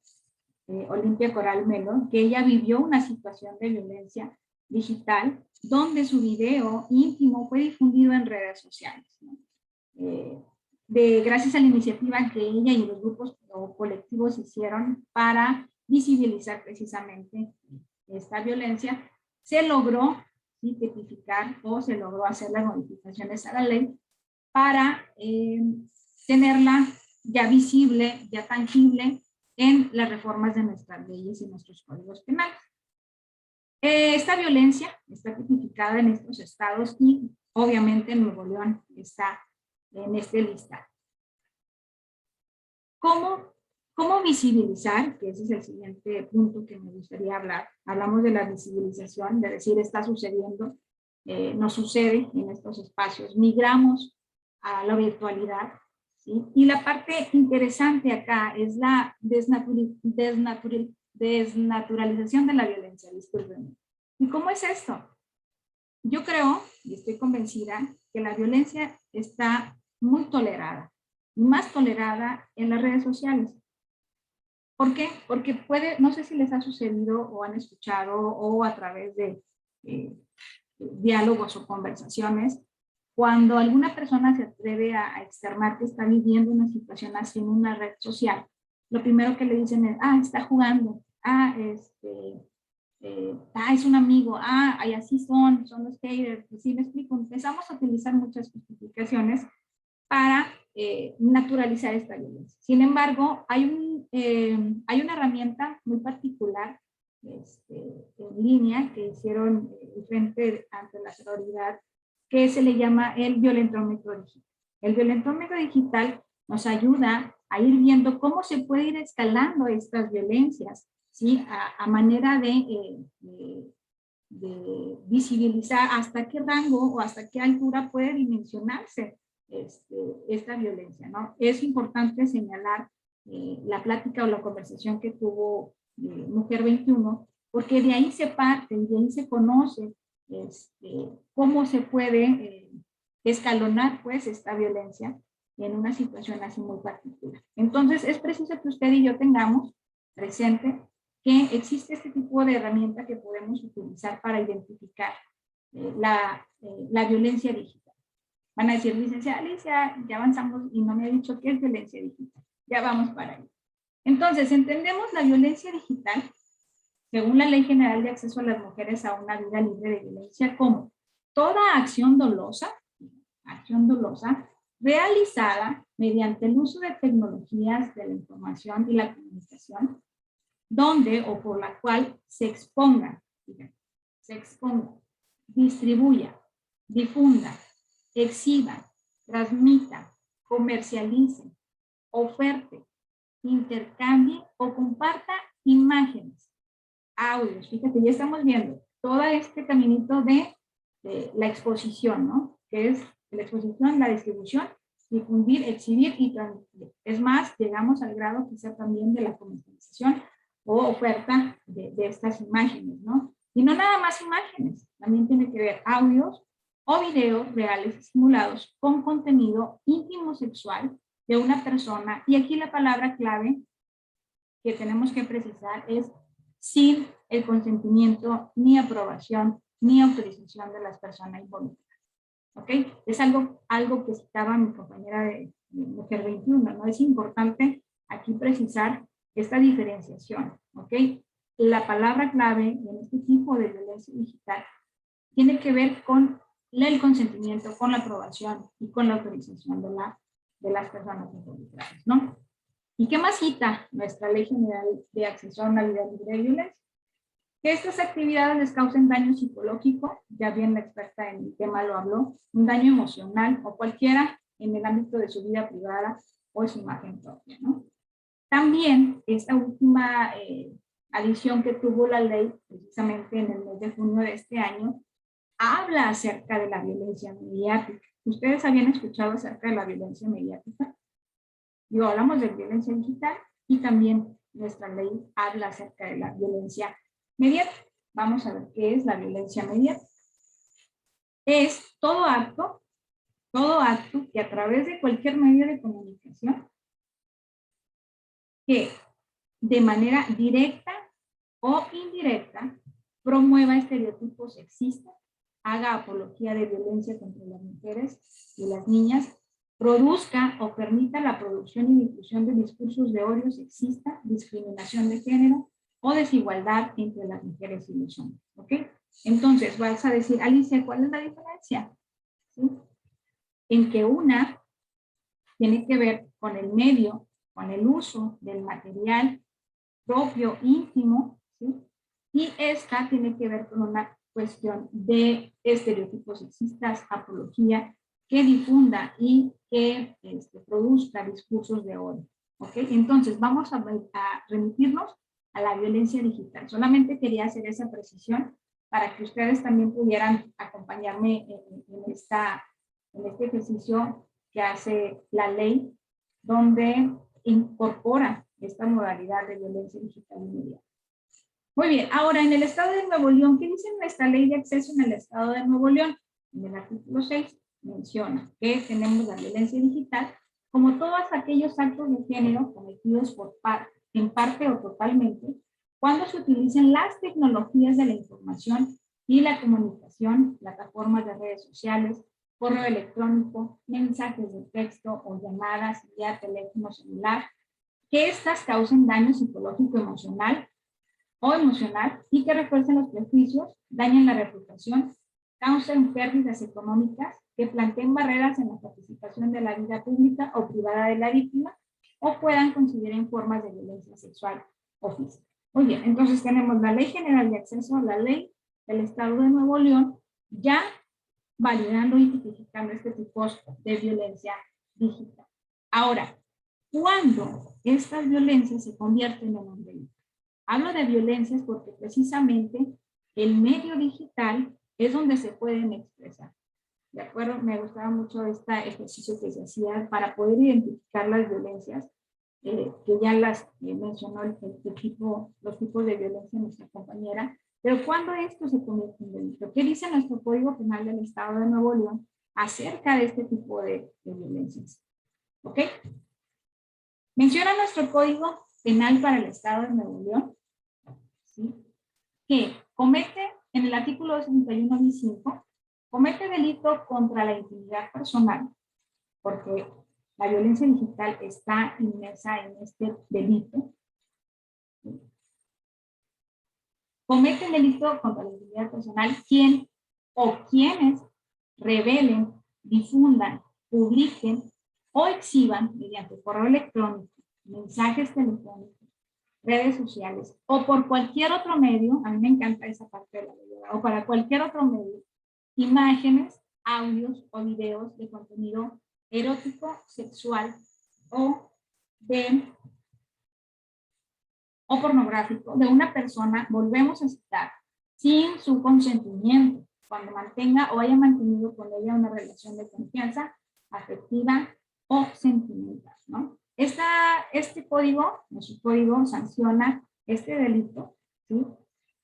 Olimpia Coral Melo, que ella vivió una situación de violencia digital donde su video íntimo fue difundido en redes sociales, ¿no? Gracias a la iniciativa que ella y los grupos o colectivos hicieron para visibilizar precisamente esta violencia, se logró tipificar o se logró hacer las modificaciones a la ley para tenerla ya visible, ya tangible en las reformas de nuestras leyes y nuestros códigos penales. Esta violencia está tipificada en estos estados y obviamente en Nuevo León está en este listado. ¿Cómo visibilizar? Que ese es el siguiente punto que me gustaría hablar. Hablamos de la visibilización, de decir está sucediendo, nos sucede en estos espacios. Migramos a la virtualidad, ¿sí? Y la parte interesante acá es la desnaturalización de la violencia. Disculpen. ¿Y cómo es esto? Yo creo, y estoy convencida, que la violencia está muy tolerada, más tolerada en las redes sociales. ¿Por qué? Porque no sé si les ha sucedido o han escuchado o a través de diálogos o conversaciones, cuando alguna persona se atreve a externar que está viviendo una situación así en una red social, lo primero que le dicen es, está jugando, es un amigo, y así son los haters, ¿sí me explico? Empezamos a utilizar muchas justificaciones para naturalizar esta violencia. Sin embargo, hay una herramienta muy particular en línea que hicieron frente ante la autoridad que se le llama el violentómetro digital. El violentómetro digital nos ayuda a ir viendo cómo se puede ir escalando estas violencias, ¿sí? A manera de visibilizar hasta qué rango o hasta qué altura puede dimensionarse esta violencia, ¿no? Es importante señalar la plática o la conversación que tuvo Mujer 21, porque de ahí se parte y de ahí se conoce cómo se puede escalonar pues esta violencia en una situación así muy particular. Entonces es preciso que usted y yo tengamos presente que existe este tipo de herramienta que podemos utilizar para identificar la violencia digital. Van a decir, licenciada Alicia, ya avanzamos y no me ha dicho qué es violencia digital. Ya vamos para ahí. Entonces, entendemos la violencia digital, según la Ley General de Acceso a las Mujeres a una Vida Libre de Violencia, como toda acción dolosa realizada mediante el uso de tecnologías de la información y la comunicación, donde o por la cual se exponga, distribuya, difunda, exhiba, transmita, comercialice, oferte, intercambie o comparta imágenes, audios. Fíjate, ya estamos viendo todo este caminito de la exposición, ¿no? Que es la exposición, la distribución, difundir, exhibir y transmitir. Es más, llegamos al grado quizá también de la comercialización o oferta de estas imágenes, ¿no? Y no nada más imágenes, también tiene que ver audios o videos reales y simulados con contenido íntimo sexual de una persona. Y aquí la palabra clave que tenemos que precisar es sin el consentimiento, ni aprobación, ni autorización de las personas involucradas. ¿Ok? Es algo que citaba mi compañera de Mujer 21, ¿no? Es importante aquí precisar esta diferenciación. ¿Ok? La palabra clave en este tipo de violencia digital tiene que ver con el consentimiento, con la aprobación y con la autorización de las personas involucradas, ¿no? ¿Y qué más cita nuestra Ley General de Acceso a una Vida Libre de Violencia? Que estas actividades les causen daño psicológico, ya bien la experta en el tema lo habló, un daño emocional o cualquiera en el ámbito de su vida privada o de su imagen propia, ¿no? También esta última adición que tuvo la ley, precisamente en el mes de junio de este año, habla acerca de la violencia mediática. ¿Ustedes habían escuchado acerca de la violencia mediática? Digo, hablamos de violencia digital y también nuestra ley habla acerca de la violencia mediática. Vamos a ver qué es la violencia mediática. Es todo acto que a través de cualquier medio de comunicación que de manera directa o indirecta promueva estereotipos sexistas, haga apología de violencia contra las mujeres y las niñas, produzca o permita la producción y difusión de discursos de odio sexista, discriminación de género o desigualdad entre las mujeres y los hombres. ¿Ok? Entonces vas a decir, Alicia, ¿cuál es la diferencia? ¿Sí? En que una tiene que ver con el medio, con el uso del material propio, íntimo, ¿sí? Y esta tiene que ver con una cuestión de estereotipos sexistas, apología, que difunda y que produzca discursos de odio. ¿Ok? Entonces, vamos a remitirnos a la violencia digital. Solamente quería hacer esa precisión para que ustedes también pudieran acompañarme en este ejercicio que hace la ley, donde incorpora esta modalidad de violencia digital inmediata. Muy bien, ahora en el estado de Nuevo León, ¿qué dice nuestra ley de acceso en el estado de Nuevo León? En el artículo 6 menciona que tenemos la violencia digital como todos aquellos actos de género cometidos en parte o totalmente cuando se utilizan las tecnologías de la información y la comunicación, plataformas de redes sociales, correo electrónico, mensajes de texto o llamadas vía teléfono celular, que estas causen daño psicológico emocional y que refuercen los prejuicios, dañen la reputación, causen pérdidas económicas, que planteen barreras en la participación de la vida pública o privada de la víctima o puedan considerar formas de violencia sexual o física. Muy bien, entonces tenemos la Ley General de Acceso a la Ley del Estado de Nuevo León ya validando y tipificando este tipo de violencia digital. Ahora, ¿cuándo estas violencias se convierten en un delito? Hablo de violencias porque precisamente el medio digital es donde se pueden expresar. ¿De acuerdo? Me gustaba mucho este ejercicio que se hacía para poder identificar las violencias. que ya las mencionó los tipos de violencia de nuestra compañera. Pero ¿cuándo esto se convierte en delito? ¿Qué dice nuestro Código Penal del Estado de Nuevo León acerca de este tipo de violencias? ¿Ok? Menciona nuestro Código Penal para el Estado de Nuevo León, ¿sí?, que comete, en el artículo 271 bis 5, comete delito contra la intimidad personal, porque la violencia digital está inmersa en este delito. Comete el delito contra la intimidad personal quien o quienes revelen, difundan, publiquen o exhiban mediante correo electrónico, mensajes telefónicos, redes sociales o por cualquier otro medio, a mí me encanta esa parte de la ley, o para cualquier otro medio, imágenes, audios o videos de contenido erótico, sexual o pornográfico de una persona, volvemos a citar, sin su consentimiento, cuando mantenga o haya mantenido con ella una relación de confianza afectiva o sentimental, ¿no? Este código, nuestro código, sanciona este delito, ¿sí?,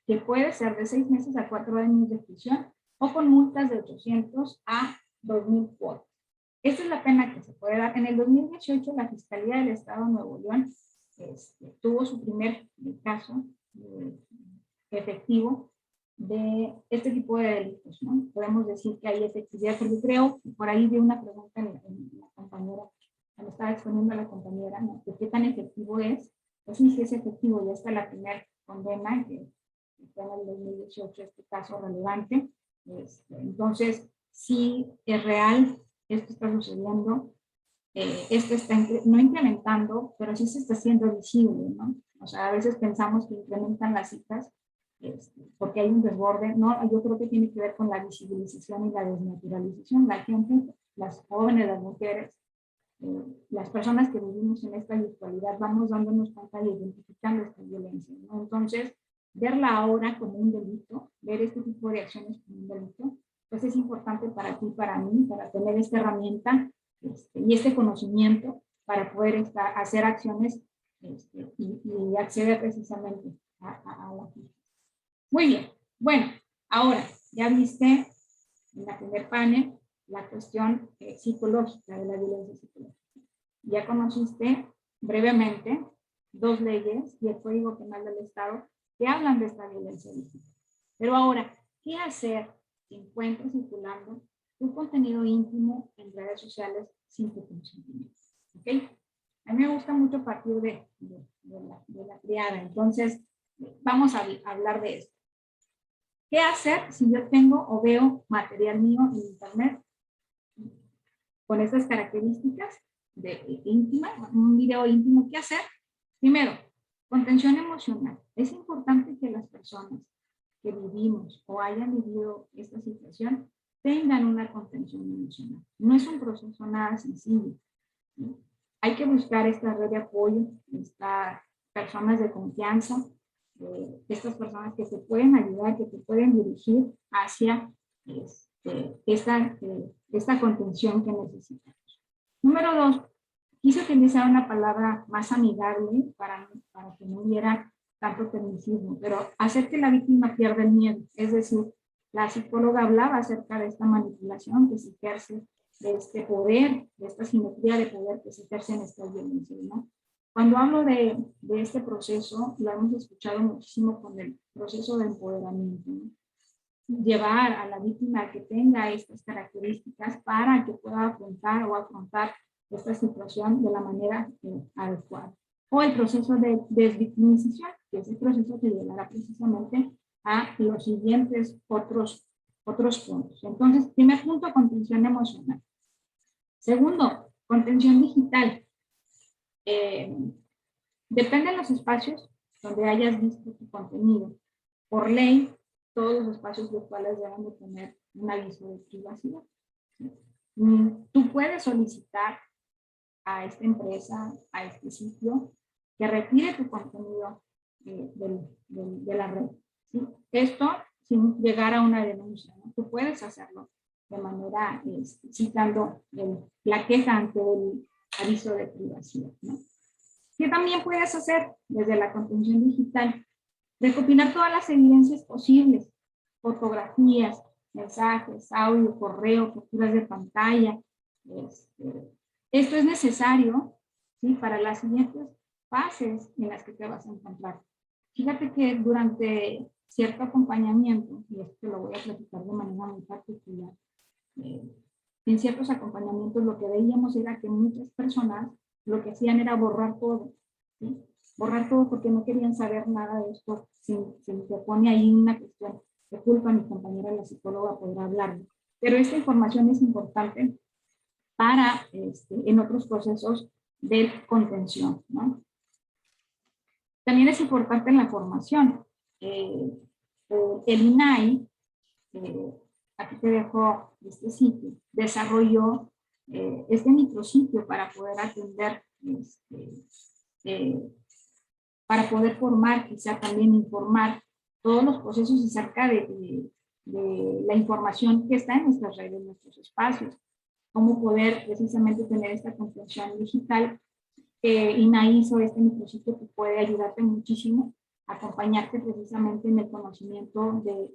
que puede ser de 6 meses a 4 años de prisión o con multas de 800 a 2,000 cuotas. Esta es la pena que se puede dar. En el 2018, la Fiscalía del Estado de Nuevo León tuvo su primer caso efectivo de este tipo de delitos, ¿no? Podemos decir que hay efectividad, porque creo que por ahí vi una pregunta en la compañera, cuando estaba exponiendo a la compañera, ¿no?, de qué tan efectivo es. Pues sí, sí es efectivo, ya está la primera condena que fue en el 2018, este caso relevante. Entonces, sí es real, esto está sucediendo. Esto está no incrementando, pero sí se está haciendo visible, ¿no? O sea, a veces pensamos que incrementan las citas porque hay un desborde. No, yo creo que tiene que ver con la visibilización y la desnaturalización. La gente, las jóvenes, las mujeres, las personas que vivimos en esta virtualidad, vamos dándonos cuenta y identificando esta violencia, ¿no? Entonces, verla ahora como un delito, ver este tipo de acciones como un delito, pues es importante para ti, para mí, para tener esta herramienta y este conocimiento para poder hacer acciones y acceder precisamente a la justicia. Muy bien, bueno, ahora ya viste en la primer panel la cuestión psicológica de la violencia psicológica. Ya conociste brevemente 2 leyes y el Código Penal del Estado que hablan de esta violencia digital. Pero ahora, ¿qué hacer si encuentras circulando tu contenido íntimo en redes sociales sin tu consentimiento? ¿Ok? A mí me gusta mucho partir de la triada, entonces vamos a hablar de esto. ¿Qué hacer si yo tengo o veo material mío en internet con estas características de íntima, un video íntimo? ¿Qué hacer? Primero, contención emocional. Es importante que las personas que vivimos o hayan vivido esta situación tengan una contención emocional. No es un proceso nada sencillo, ¿sí? Hay que buscar esta red de apoyo, estas personas de confianza, estas personas que te pueden ayudar, que te pueden dirigir hacia esta contención que necesitamos. Número 2, quise utilizar una palabra más amigable para que no hubiera tanto tecnicismo, pero hacer que la víctima pierda el miedo. Es decir, la psicóloga hablaba acerca de esta manipulación que se ejerce, de este poder, de esta simetría de poder que se ejerce en esta violencia, ¿no? Cuando hablo de este proceso, lo hemos escuchado muchísimo con el proceso de empoderamiento, ¿no? Llevar a la víctima a que tenga estas características para que pueda afrontar esta situación de la manera adecuada. O el proceso de desvictimización, que es el proceso que llevará precisamente a los siguientes otros puntos. Entonces, primer punto, contención emocional. Segundo, contención digital. Depende de los espacios donde hayas visto tu contenido. Por ley, todos los espacios virtuales deben de tener un aviso de privacidad. Tú puedes solicitar a esta empresa, a este sitio, que retire tu contenido de la red, ¿sí? Esto sin llegar a una denuncia, ¿no? Tú puedes hacerlo de manera citando la queja ante el aviso de privacidad, ¿no? ¿Qué también puedes hacer desde la contención digital? Recopilar todas las evidencias posibles, fotografías, mensajes, audio, correo, capturas de pantalla. Esto es necesario, ¿sí?, para las siguientes fases en las que te vas a encontrar. Fíjate que durante cierto acompañamiento, y esto lo voy a platicar de manera muy particular, en ciertos acompañamientos lo que veíamos era que muchas personas lo que hacían era borrar todo, ¿sí? Borrar todo porque no querían saber nada de esto. Se pone ahí una cuestión de culpa, mi compañera la psicóloga podrá hablar, pero esta información es importante para en otros procesos de contención, ¿no? También es importante en la formación. El INAI, aquí te dejo este sitio, desarrolló este micrositio para poder atender, para poder formar, quizá también informar todos los procesos acerca de la información que está en nuestras redes, en nuestros espacios, cómo poder precisamente tener esta contención digital. INAI hizo este micrositio que puede ayudarte muchísimo, acompañarte precisamente en el conocimiento de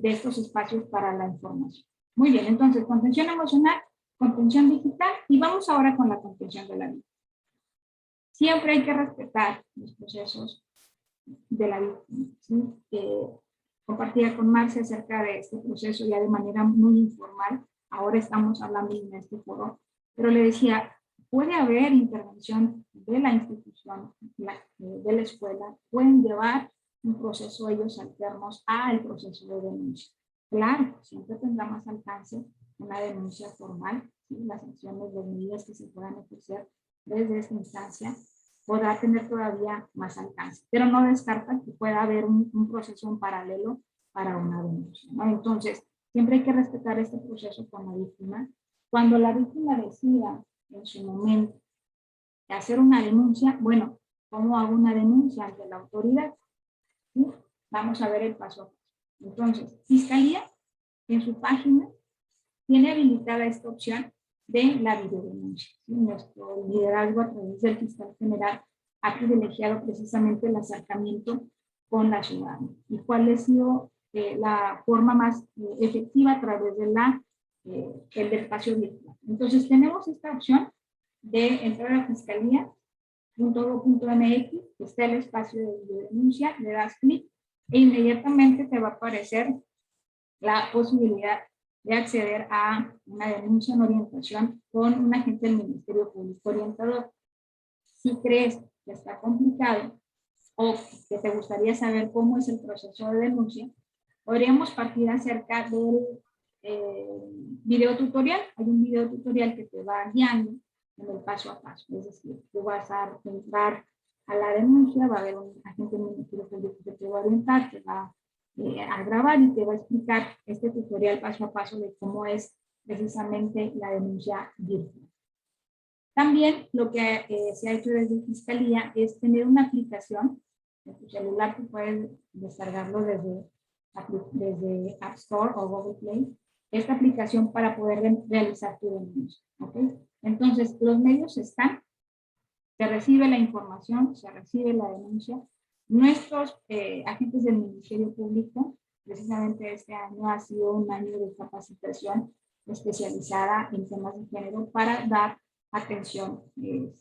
estos espacios para la información. Muy bien, entonces, contención emocional, contención digital, y vamos ahora con la contención de la vida. Siempre hay que respetar los procesos de la víctima, ¿sí? Compartía con Marcia acerca de este proceso ya de manera muy informal. Ahora estamos hablando en este foro, pero le decía, puede haber intervención de la institución, de la escuela, pueden llevar un proceso ellos alternos al proceso de denuncia. Claro, siempre tendrá más alcance una denuncia formal, ¿sí? Las acciones, las medidas que se puedan ejercer desde esta instancia podrá tener todavía más alcance, pero no descarta que pueda haber un proceso en paralelo para una denuncia, ¿no? Entonces, siempre hay que respetar este proceso con la víctima. Cuando la víctima decida en su momento hacer una denuncia, bueno, ¿cómo hago una denuncia ante la autoridad? ¿Sí? Vamos a ver el paso a paso. Entonces, Fiscalía en su página tiene habilitada esta opción de la videodenuncia. ¿Sí? Nuestro liderazgo a través del fiscal general ha privilegiado precisamente el acercamiento con la ciudadanía. ¿Y cuál ha sido la forma más efectiva? A través de el espacio virtual. Entonces tenemos esta opción de entrar a fiscalía.gov.mx, está el espacio de videodenuncia, le das clic e inmediatamente te va a aparecer la posibilidad de acceder a una denuncia en orientación con un agente del Ministerio Público orientador. Si crees que está complicado o que te gustaría saber cómo es el proceso de denuncia, podríamos partir acerca del video tutorial. Hay un video tutorial que te va guiando en el paso a paso. Es decir, tú vas a entrar a la denuncia, va a haber un agente del Ministerio Público que te va a orientar, te va a grabar y te va a explicar este tutorial paso a paso de cómo es precisamente la denuncia virtual. También lo que se ha hecho desde Fiscalía es tener una aplicación en tu celular que puedes descargarlo desde App Store o Google Play, esta aplicación para poder realizar tu denuncia. ¿Okay? Entonces, los medios están, se recibe la información, se recibe la denuncia. Nuestros agentes del Ministerio Público, precisamente este año ha sido un año de capacitación especializada en temas de género para dar atención de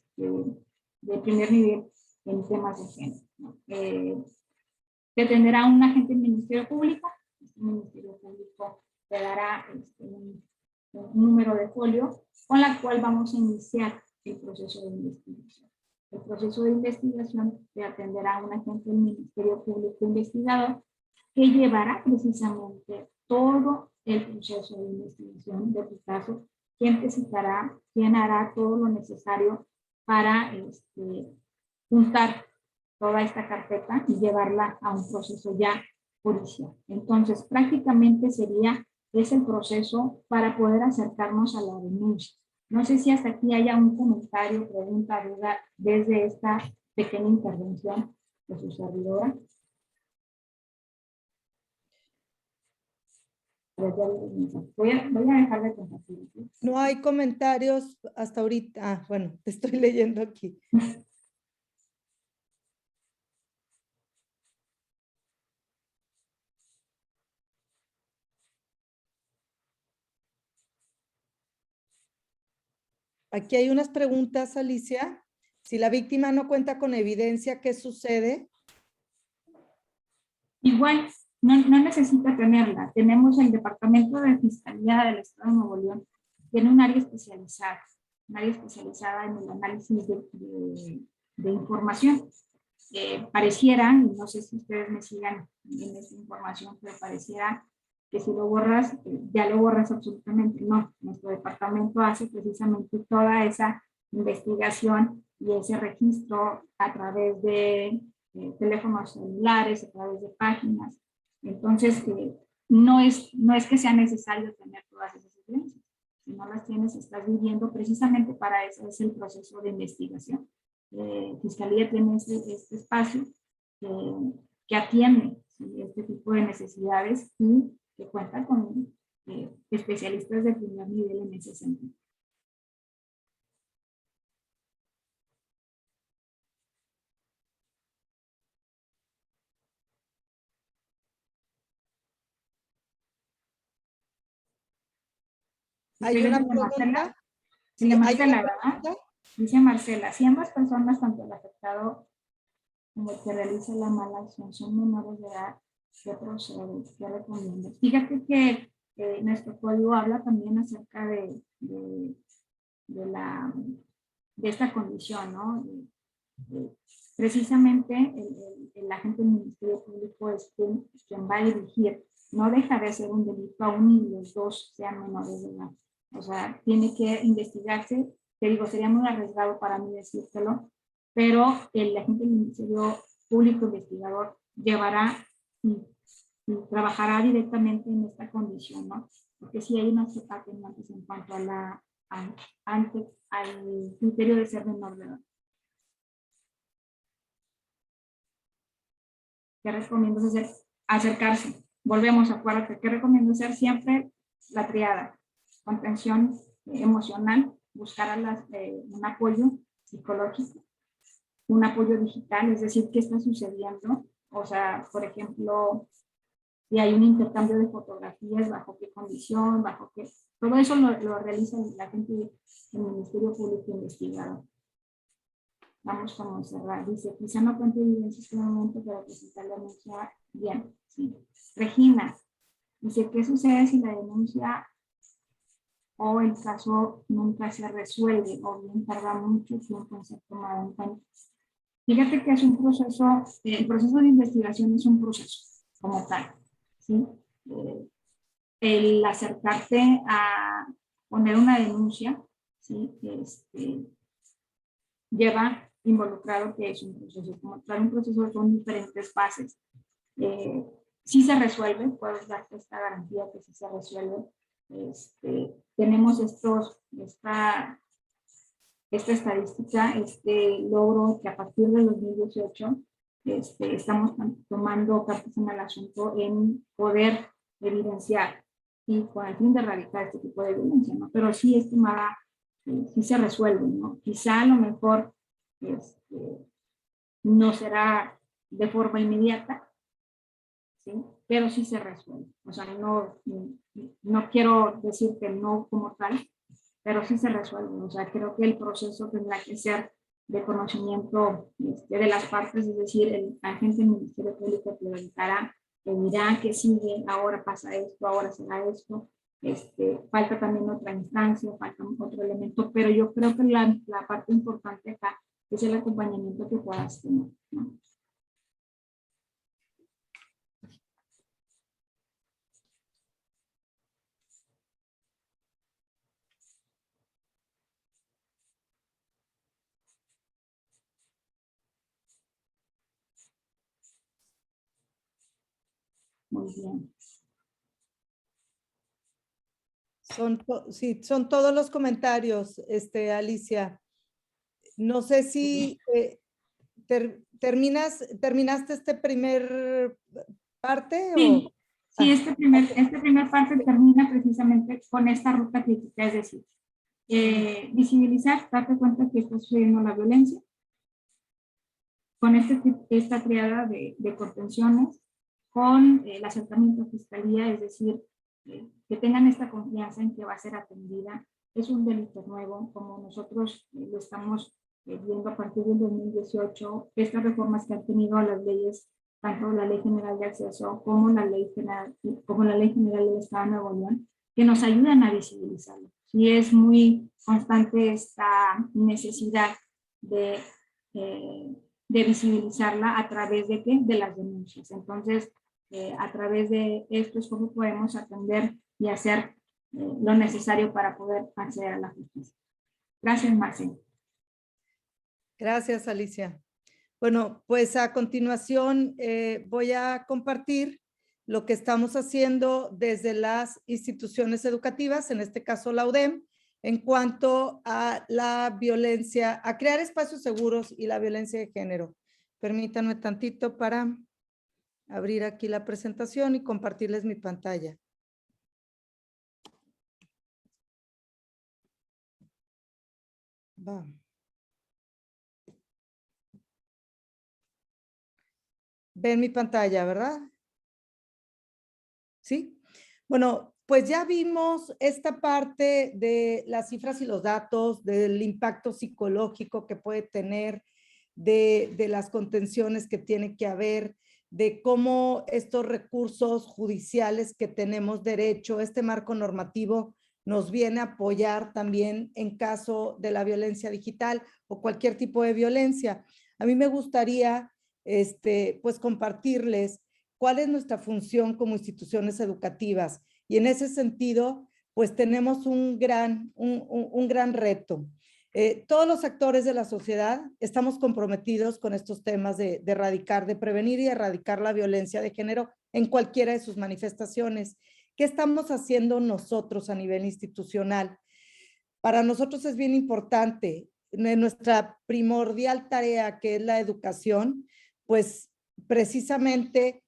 primer nivel en temas de género, ¿no? Te tendrá un agente del Ministerio Público. Este Ministerio Público te dará un número de folio con la cual vamos a iniciar el proceso de investigación. El proceso de investigación te atenderá un agente del Ministerio Público investigador que llevará precisamente todo el proceso de investigación de tu caso, quien te citará, quien hará todo lo necesario para juntar toda esta carpeta y llevarla a un proceso ya judicial. Entonces, prácticamente es el proceso para poder acercarnos a la denuncia. No sé si hasta aquí haya un comentario, pregunta, duda desde esta pequeña intervención de su servidora. Voy a dejar de compartir. No hay comentarios hasta ahorita, bueno, te estoy leyendo aquí. Aquí hay unas preguntas, Alicia. Si la víctima no cuenta con evidencia, ¿qué sucede? Igual, no necesita tenerla. Tenemos el Departamento de Fiscalía del Estado de Nuevo León, tiene un área especializada en el análisis de información. Pareciera, y no sé si ustedes me sigan en esta información, pero pareciera que si lo borras, ya lo borras absolutamente. No, nuestro departamento hace precisamente toda esa investigación y ese registro a través de teléfonos celulares, a través de páginas. Entonces, no es que sea necesario tener todas esas evidencias. Si no las tienes, estás viviendo precisamente para eso, es el proceso de investigación. Fiscalía tiene este espacio que atiende, ¿sí?, este tipo de necesidades y que cuenta con especialistas de primer nivel en ese sentido. Hay una pregunta. Marcela, Sí, de hay Marcela, una ¿verdad? pregunta. Dice Marcela, si ambas personas, tanto el afectado como el que realiza la mala acción, son menores de edad, ¿qué procede? ¿Qué recomiendo? Fíjate que nuestro código habla también acerca de esta condición, ¿no? Precisamente el agente del Ministerio Público es quien va a dirigir. No deja de ser un delito aún y los dos sean menores de edad. O sea, tiene que investigarse. Te digo, sería muy arriesgado para mí decírtelo, pero el agente del Ministerio Público Investigador llevará y trabajará directamente en esta condición, ¿no? Porque sí hay unas atenuantes en cuanto a al criterio de ser menor de edad. ¿Qué recomiendo hacer? Acercarse. Volvemos, acuérdate, ¿qué recomiendo hacer? Siempre la triada. Contención emocional, buscar un apoyo psicológico, un apoyo digital, es decir, ¿qué está sucediendo? O sea, por ejemplo, si hay un intercambio de fotografías, bajo qué condición, bajo qué... Todo eso lo realiza la gente del Ministerio Público Investigador. Vamos a cerrar. Dice, quizá no cuente evidencias en este momento, pero presentar la denuncia bien. Sí. Regina, dice, ¿qué sucede si la denuncia o el caso nunca se resuelve o bien tarda mucho tiempo en ser tomado en cuenta? Fíjate que es un proceso, el proceso de investigación es un proceso como tal, ¿sí? El acercarte a poner una denuncia, ¿sí? Lleva involucrado que es un proceso como tal, un proceso con diferentes fases. Si se resuelve, puedes darte esta garantía que si se resuelve. Tenemos esta estadística, este logro que a partir de 2018 estamos tomando cartas en el asunto en poder evidenciar y con el fin de erradicar este tipo de violencia, ¿no? Pero sí, estimada, sí se resuelve, ¿no? Quizá a lo mejor no será de forma inmediata, ¿sí? Pero sí se resuelve. O sea, no quiero decir que no como tal, pero sí se resuelve. O sea, creo que el proceso tendrá que ser de conocimiento de las partes, es decir, el agente del Ministerio Público preguntará, dirá que sigue, ahora pasa esto, ahora será esto. Falta también otra instancia, falta otro elemento, pero yo creo que la parte importante acá es el acompañamiento que puedas tener, ¿no? Muy bien. Sí, son todos los comentarios, Alicia. No sé si terminaste este primer parte Sí, o... sí, este primer parte termina precisamente con esta ruta crítica, es decir, visibilizar, darte cuenta que está sucediendo la violencia, con esta triada de contenciones, con el acercamiento a fiscalía, es decir, que tengan esta confianza en que va a ser atendida. Es un delito nuevo, como nosotros lo estamos viendo a partir del 2018, estas reformas que han tenido las leyes, tanto la Ley General de Acceso como la Ley General del Estado de Nuevo León, que nos ayudan a visibilizarlo. Y es muy constante esta necesidad de visibilizarla a través de ¿qué? De las denuncias. Entonces, a través de esto es como podemos atender y hacer lo necesario para poder acceder a la justicia. Gracias, Marcela. Gracias, Alicia. Bueno, pues a continuación voy a compartir lo que estamos haciendo desde las instituciones educativas, en este caso la UDEM, en cuanto a la violencia, a crear espacios seguros y la violencia de género. Permítanme tantito para abrir aquí la presentación y compartirles mi pantalla. Va. Ven mi pantalla, ¿verdad? ¿Sí? Bueno, pues ya vimos esta parte de las cifras y los datos, del impacto psicológico que puede tener, de las contenciones que tiene que haber, de cómo estos recursos judiciales que tenemos derecho, este marco normativo nos viene a apoyar también en caso de la violencia digital o cualquier tipo de violencia. A mí me gustaría pues compartirles cuál es nuestra función como instituciones educativas. Y en ese sentido, pues tenemos un gran reto. Todos los actores de la sociedad estamos comprometidos con estos temas de erradicar, de prevenir y erradicar la violencia de género en cualquiera de sus manifestaciones. ¿Qué estamos haciendo nosotros a nivel institucional? Para nosotros es bien importante, nuestra primordial tarea, que es la educación, pues precisamente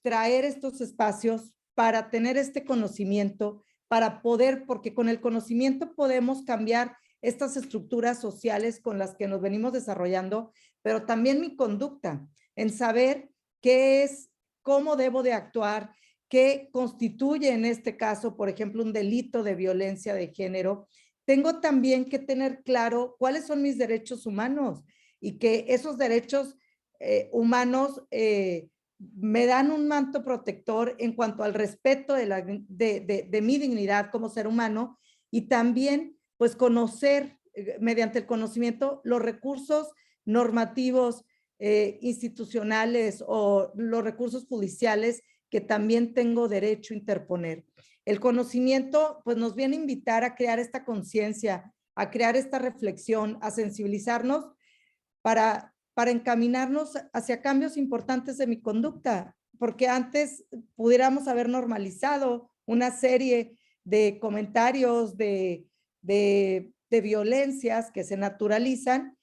traer estos espacios para tener este conocimiento, para poder, porque con el conocimiento podemos cambiar estas estructuras sociales con las que nos venimos desarrollando, pero también mi conducta, en saber qué es, cómo debo de actuar, qué constituye en este caso, por ejemplo, un delito de violencia de género. Tengo también que tener claro cuáles son mis derechos humanos y que esos derechos humanos me dan un manto protector en cuanto al respeto de mi dignidad como ser humano y también pues conocer mediante el conocimiento los recursos normativos institucionales o los recursos judiciales que también tengo derecho a interponer. El conocimiento pues nos viene a invitar a crear esta conciencia, a crear esta reflexión, a sensibilizarnos para encaminarnos hacia cambios importantes de mi conducta, porque antes pudiéramos haber normalizado una serie de comentarios de violencias que se naturalizan,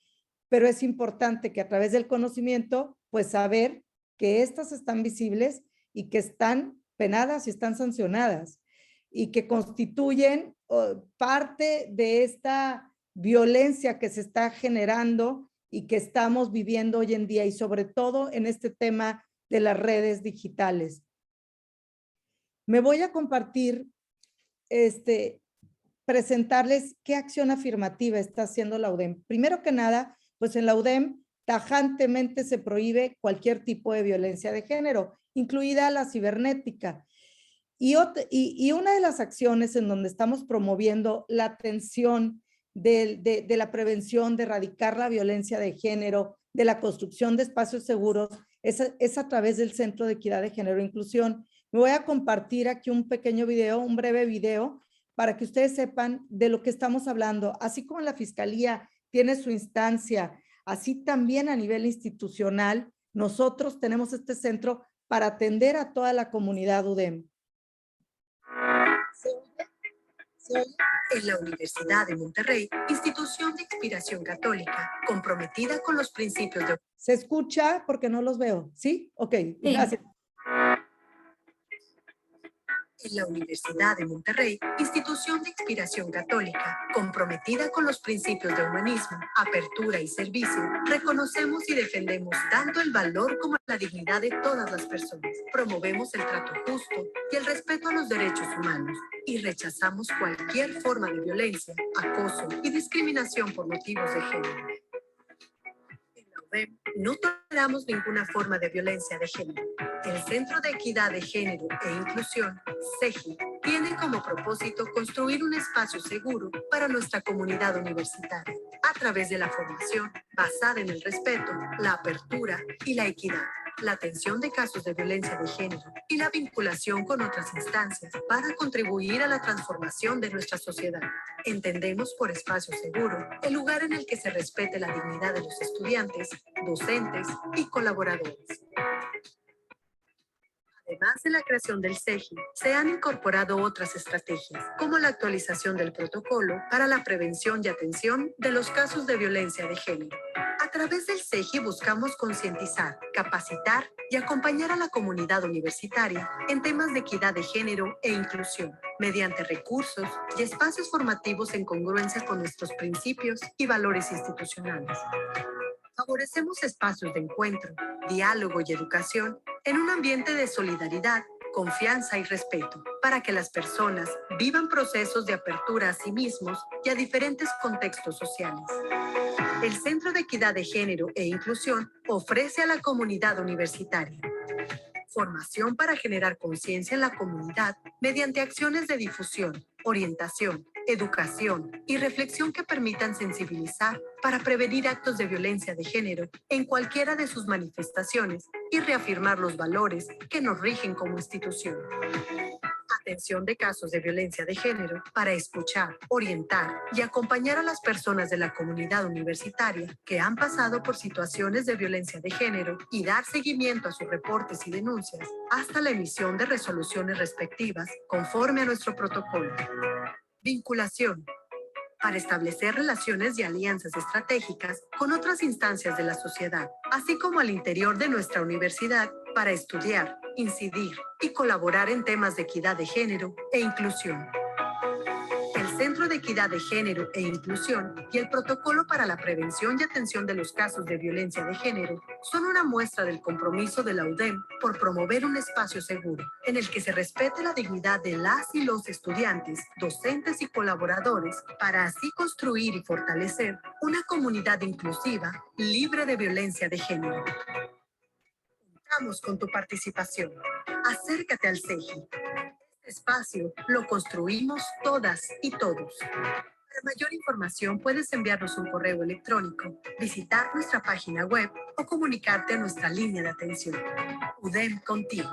pero es importante que a través del conocimiento, pues saber que estas están visibles y que están penadas y están sancionadas y que constituyen parte de esta violencia que se está generando y que estamos viviendo hoy en día y sobre todo en este tema de las redes digitales. Me voy a compartir, presentarles qué acción afirmativa está haciendo la UDEM. Primero que nada, pues en la UDEM tajantemente se prohíbe cualquier tipo de violencia de género, incluida la cibernética. Y una de las acciones en donde estamos promoviendo la atención de la prevención, de erradicar la violencia de género, de la construcción de espacios seguros, es a través del Centro de Equidad de Género e Inclusión. Me voy a compartir aquí un pequeño video, un breve video, para que ustedes sepan de lo que estamos hablando. Así como la Fiscalía tiene su instancia, así también a nivel institucional, nosotros tenemos este centro para atender a toda la comunidad UDEM. En la Universidad de Monterrey, institución de inspiración católica, comprometida con los principios de... ¿Se escucha? Porque no los veo. ¿Sí? Ok, gracias. En la Universidad de Monterrey, institución de inspiración católica, comprometida con los principios de humanismo, apertura y servicio, reconocemos y defendemos tanto el valor como la dignidad de todas las personas. Promovemos el trato justo y el respeto a los derechos humanos y rechazamos cualquier forma de violencia, acoso y discriminación por motivos de género. En la UDEM no toleramos ninguna forma de violencia de género. El Centro de Equidad de Género e Inclusión, CEGI, tiene como propósito construir un espacio seguro para nuestra comunidad universitaria a través de la formación basada en el respeto, la apertura y la equidad, la atención de casos de violencia de género y la vinculación con otras instancias para contribuir a la transformación de nuestra sociedad. Entendemos por espacio seguro el lugar en el que se respete la dignidad de los estudiantes, docentes y colaboradores. Además de la creación del CEGI, se han incorporado otras estrategias, como la actualización del protocolo para la prevención y atención de los casos de violencia de género. A través del CEGI buscamos concientizar, capacitar y acompañar a la comunidad universitaria en temas de equidad de género e inclusión, mediante recursos y espacios formativos en congruencia con nuestros principios y valores institucionales. Favorecemos espacios de encuentro, diálogo y educación en un ambiente de solidaridad, confianza y respeto, para que las personas vivan procesos de apertura a sí mismos y a diferentes contextos sociales. El Centro de Equidad de Género e Inclusión ofrece a la comunidad universitaria formación para generar conciencia en la comunidad mediante acciones de difusión, orientación, educación y reflexión que permitan sensibilizar para prevenir actos de violencia de género en cualquiera de sus manifestaciones y reafirmar los valores que nos rigen como institución. Atención de casos de violencia de género para escuchar, orientar y acompañar a las personas de la comunidad universitaria que han pasado por situaciones de violencia de género y dar seguimiento a sus reportes y denuncias hasta la emisión de resoluciones respectivas conforme a nuestro protocolo. Vinculación. Para establecer relaciones y alianzas estratégicas con otras instancias de la sociedad, así como al interior de nuestra universidad, para estudiar, incidir y colaborar en temas de equidad de género e inclusión. El Centro de Equidad de Género e Inclusión y el Protocolo para la Prevención y Atención de los Casos de Violencia de Género son una muestra del compromiso de la UDEM por promover un espacio seguro en el que se respete la dignidad de las y los estudiantes, docentes y colaboradores para así construir y fortalecer una comunidad inclusiva, libre de violencia de género. Contamos con tu participación. Acércate al CEGI. Este espacio lo construimos todas y todos. Para mayor información puedes enviarnos un correo electrónico, visitar nuestra página web o comunicarte a nuestra línea de atención. UDEM contigo.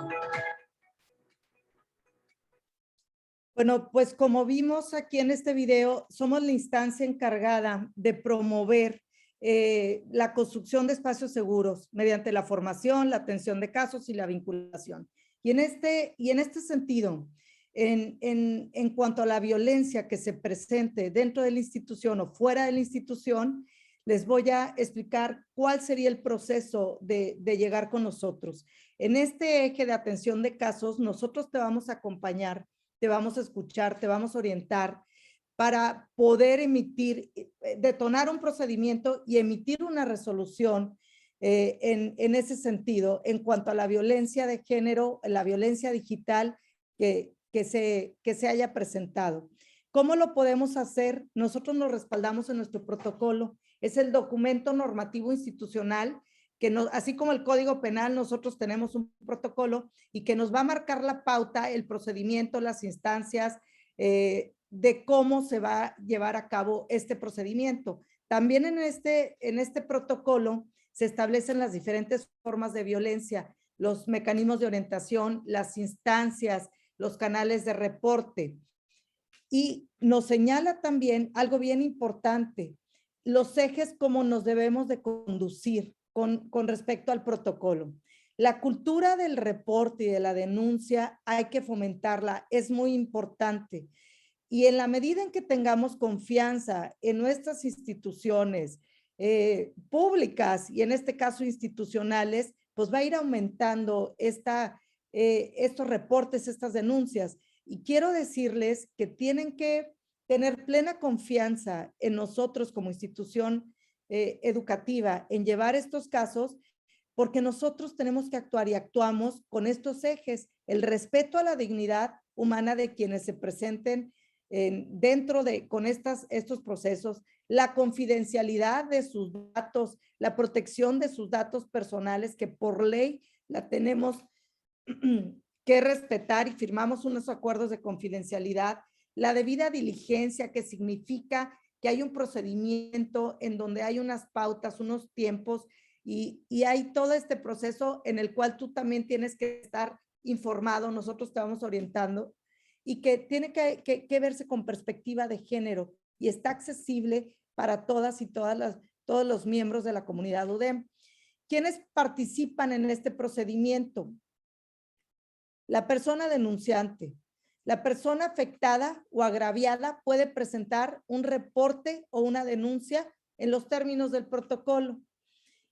Bueno, pues como vimos aquí en este video, somos la instancia encargada de promover la construcción de espacios seguros mediante la formación, la atención de casos y la vinculación. Y en este sentido, en cuanto a la violencia que se presente dentro de la institución o fuera de la institución, les voy a explicar cuál sería el proceso de llegar con nosotros. En este eje de atención de casos, nosotros te vamos a acompañar, te vamos a escuchar, te vamos a orientar para poder detonar un procedimiento y emitir una resolución en ese sentido en cuanto a la violencia de género, la violencia digital que se haya presentado. ¿Cómo lo podemos hacer? Nosotros nos respaldamos en nuestro protocolo. Es el documento normativo institucional que así como el Código Penal, nosotros tenemos un protocolo y que nos va a marcar la pauta, el procedimiento, las instancias de cómo se va a llevar a cabo este procedimiento. También en este protocolo se establecen las diferentes formas de violencia, los mecanismos de orientación, las instancias, los canales de reporte. Y nos señala también algo bien importante, los ejes cómo nos debemos de conducir con respecto al protocolo. La cultura del reporte y de la denuncia hay que fomentarla, es muy importante. Y en la medida en que tengamos confianza en nuestras instituciones públicas y en este caso institucionales, pues va a ir aumentando estos reportes, estas denuncias. Y quiero decirles que tienen que tener plena confianza en nosotros como institución educativa, en llevar estos casos, porque nosotros tenemos que actuar y actuamos con estos ejes: el respeto a la dignidad humana de quienes se presenten con estos procesos, la confidencialidad de sus datos, la protección de sus datos personales, que por ley la tenemos que respetar y firmamos unos acuerdos de confidencialidad, la debida diligencia, que significa que hay un procedimiento en donde hay unas pautas, unos tiempos, y hay todo este proceso en el cual tú también tienes que estar informado, nosotros te vamos orientando, y que tiene que verse con perspectiva de género y está accesible para todas y todos los miembros de la comunidad UDEM. ¿Quiénes participan en este procedimiento? La persona denunciante. La persona afectada o agraviada puede presentar un reporte o una denuncia en los términos del protocolo.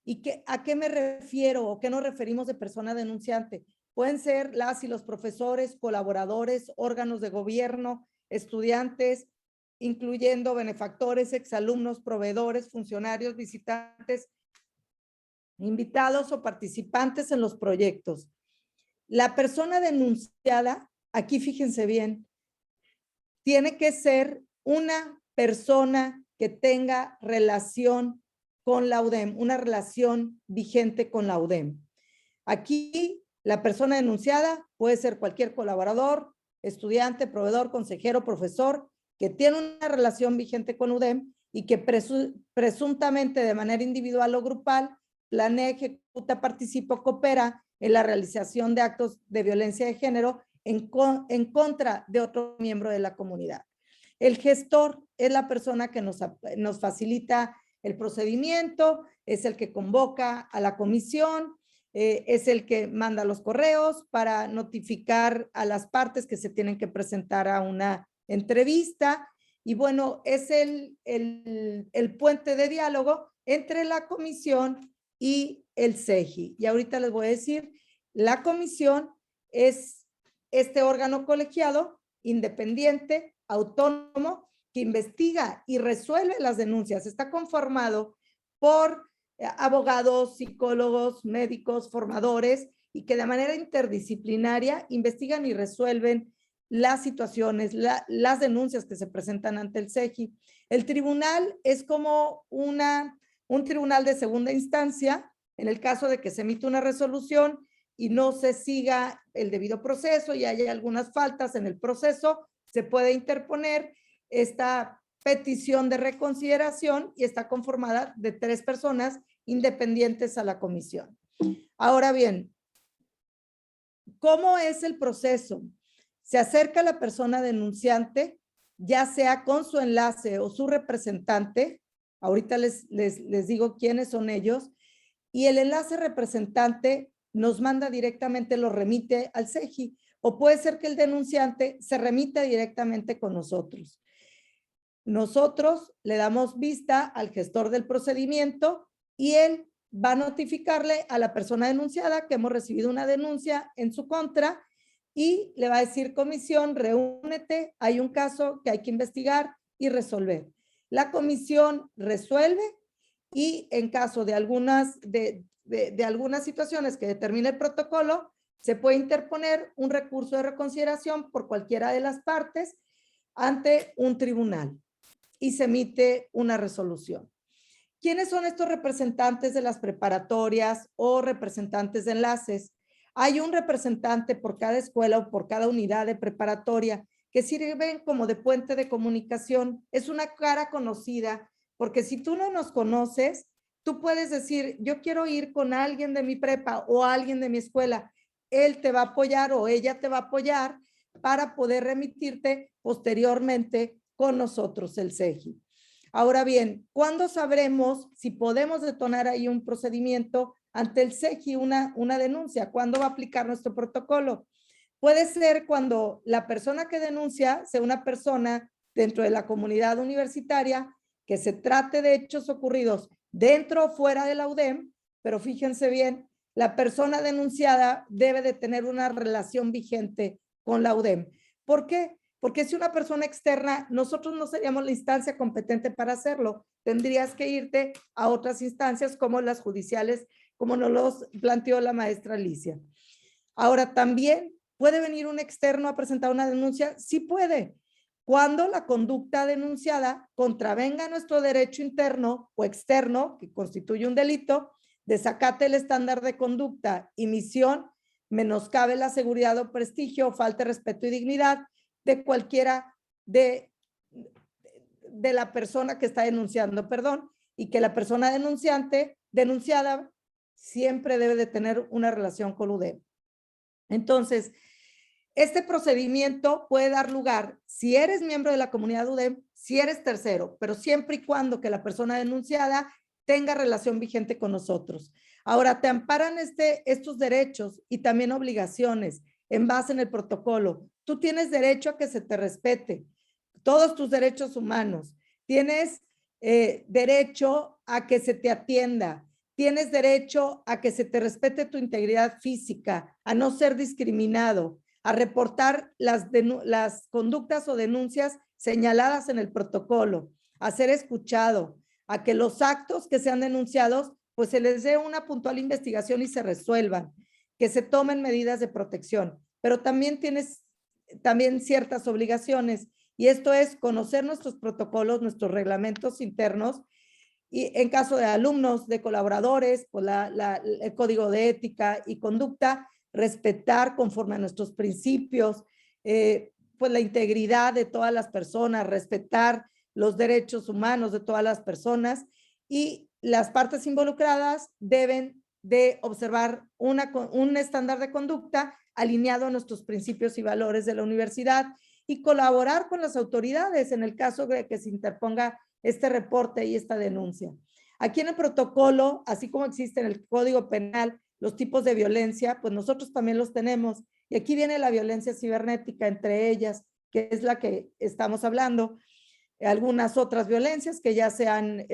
¿Y a qué me refiero o qué nos referimos de persona denunciante? Pueden ser las y los profesores, colaboradores, órganos de gobierno, estudiantes, incluyendo benefactores, exalumnos, proveedores, funcionarios, visitantes, invitados o participantes en los proyectos. La persona denunciada, aquí fíjense bien, tiene que ser una persona que tenga relación con la UDEM, una relación vigente con la UDEM. Aquí la persona denunciada puede ser cualquier colaborador, estudiante, proveedor, consejero, profesor, que tiene una relación vigente con UDEM y que presuntamente de manera individual o grupal planea, ejecuta, participa o coopera en la realización de actos de violencia de género en contra de otro miembro de la comunidad. El gestor es la persona que nos facilita el procedimiento, es el que convoca a la comisión, es el que manda los correos para notificar a las partes que se tienen que presentar a una entrevista, y bueno, es el puente de diálogo entre la comisión y el CEGI. Y ahorita les voy a decir, la comisión es este órgano colegiado, independiente, autónomo, que investiga y resuelve las denuncias. Está conformado por abogados, psicólogos, médicos, formadores, y que de manera interdisciplinaria investigan y resuelven las situaciones, las denuncias que se presentan ante el CEGI. El tribunal es como un tribunal de segunda instancia en el caso de que se emite una resolución y no se siga el debido proceso y haya algunas faltas en el proceso, se puede interponer esta petición de reconsideración y está conformada de 3 personas independientes a la comisión. Ahora bien, ¿cómo es el proceso? Se acerca la persona denunciante, ya sea con su enlace o su representante. Ahorita les digo quiénes son ellos. Y el enlace representante nos manda directamente, lo remite al CEGI, o puede ser que el denunciante se remita directamente con nosotros. Nosotros le damos vista al gestor del procedimiento y él va a notificarle a la persona denunciada que hemos recibido una denuncia en su contra y le va a decir: comisión, reúnete, hay un caso que hay que investigar y resolver. La comisión resuelve y en caso de algunas situaciones que determine el protocolo, se puede interponer un recurso de reconsideración por cualquiera de las partes ante un tribunal y se emite una resolución. ¿Quiénes son estos representantes de las preparatorias o representantes de enlaces? Hay un representante por cada escuela o por cada unidad de preparatoria que sirven como de puente de comunicación. Es una cara conocida, porque si tú no nos conoces, tú puedes decir: yo quiero ir con alguien de mi prepa o alguien de mi escuela. Él te va a apoyar o ella te va a apoyar para poder remitirte posteriormente con nosotros, el CEGI. Ahora bien, ¿cuándo sabremos si podemos detonar ahí un procedimiento ante el CEGI, una denuncia? ¿Cuándo va a aplicar nuestro protocolo? Puede ser cuando la persona que denuncia sea una persona dentro de la comunidad universitaria, que se trate de hechos ocurridos dentro o fuera de la UDEM, pero fíjense bien, la persona denunciada debe de tener una relación vigente con la UDEM. ¿Por qué? Porque si una persona externa, nosotros no seríamos la instancia competente para hacerlo. Tendrías que irte a otras instancias como las judiciales, como nos los planteó la maestra Alicia. Ahora, también puede venir un externo a presentar una denuncia. Sí puede. Cuando la conducta denunciada contravenga nuestro derecho interno o externo, que constituye un delito, desacate el estándar de conducta, omisión, menoscabe la seguridad o prestigio, falta de respeto y dignidad de cualquiera de la persona que está denunciando, perdón, y que la persona denunciada siempre debe de tener una relación con UDEM. Entonces, este procedimiento puede dar lugar, si eres miembro de la comunidad UDEM, si eres tercero, pero siempre y cuando que la persona denunciada tenga relación vigente con nosotros. Ahora, te amparan estos derechos y también obligaciones en base en el protocolo. Tú tienes derecho a que se te respete todos tus derechos humanos. Tienes derecho a que se te atienda. Tienes derecho a que se te respete tu integridad física, a no ser discriminado, a reportar las conductas o denuncias señaladas en el protocolo, a ser escuchado, a que los actos que sean denunciados, pues se les dé una puntual investigación y se resuelvan, que se tomen medidas de protección. Pero también tienes ciertas obligaciones, y esto es conocer nuestros protocolos, nuestros reglamentos internos, y en caso de alumnos, de colaboradores, pues el código de ética y conducta, respetar conforme a nuestros principios, pues la integridad de todas las personas, respetar los derechos humanos de todas las personas, y las partes involucradas deben de observar un estándar de conducta alineado a nuestros principios y valores de la universidad y colaborar con las autoridades en el caso de que se interponga este reporte y esta denuncia. Aquí en el protocolo, así como existe en el Código Penal los tipos de violencia, pues nosotros también los tenemos. Y aquí viene la violencia cibernética, entre ellas, que es la que estamos hablando. Algunas otras violencias que ya se han,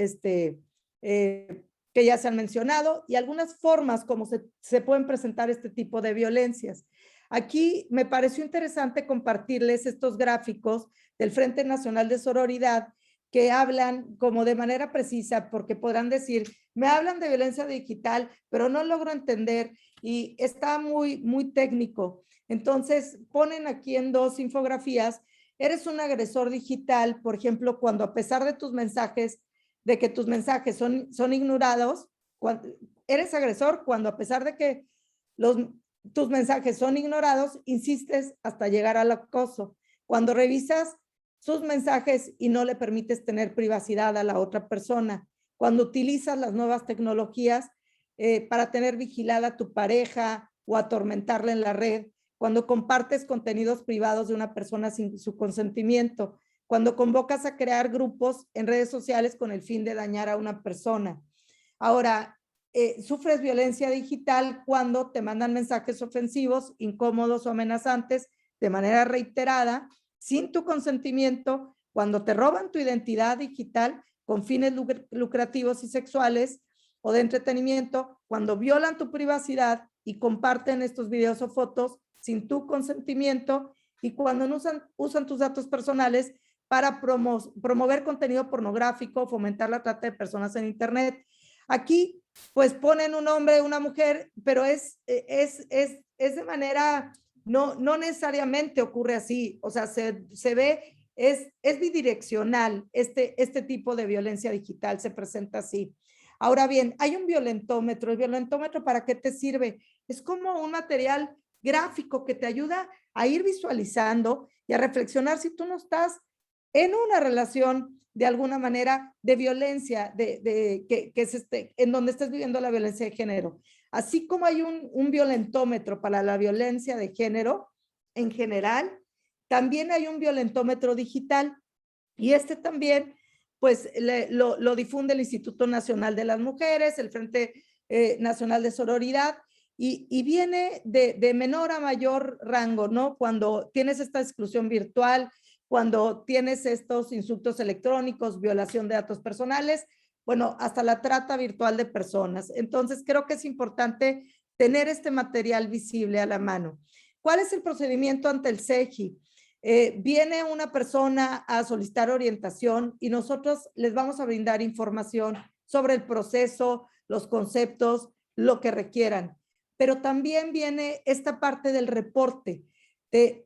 mencionado, y algunas formas como se pueden presentar este tipo de violencias. Aquí me pareció interesante compartirles estos gráficos del Frente Nacional de Sororidad que hablan como de manera precisa, porque podrán decir, me hablan de violencia digital, pero no logro entender y está muy, muy técnico. Entonces ponen aquí en 2 infografías, eres un agresor digital, por ejemplo, cuando a pesar de tus mensajes, de que tus mensajes son ignorados, eres agresor cuando a pesar de que tus mensajes son ignorados, insistes hasta llegar al acoso. Cuando revisas sus mensajes y no le permites tener privacidad a la otra persona. Cuando utilizas las nuevas tecnologías para tener vigilada a tu pareja o atormentarla en la red. Cuando compartes contenidos privados de una persona sin su consentimiento. Cuando convocas a crear grupos en redes sociales con el fin de dañar a una persona. Ahora, sufres violencia digital cuando te mandan mensajes ofensivos, incómodos o amenazantes de manera reiterada, sin tu consentimiento, cuando te roban tu identidad digital con fines lucrativos y sexuales o de entretenimiento, cuando violan tu privacidad y comparten estos videos o fotos sin tu consentimiento, y cuando usan tus datos personales para promover contenido pornográfico, fomentar la trata de personas en internet. Aquí pues ponen un hombre, una mujer, pero es de manera, no necesariamente ocurre así, o sea, se ve, es bidireccional, este tipo de violencia digital se presenta así. Ahora bien, hay un violentómetro. ¿El violentómetro para qué te sirve? Es como un material gráfico que te ayuda a ir visualizando y a reflexionar si tú no estás en una relación de alguna manera de violencia, que es en donde estés viviendo la violencia de género. Así como hay un violentómetro para la violencia de género en general, también hay un violentómetro digital, y este también pues lo difunde el Instituto Nacional de las Mujeres, el Frente Nacional de Sororidad, y viene de menor a mayor rango, ¿no? Cuando tienes esta exclusión virtual, cuando tienes estos insultos electrónicos, violación de datos personales, bueno, hasta la trata virtual de personas. Entonces, creo que es importante tener este material visible a la mano. ¿Cuál es el procedimiento ante el SEGI? Viene una persona a solicitar orientación y nosotros les vamos a brindar información sobre el proceso, los conceptos, lo que requieran. Pero también viene esta parte del reporte.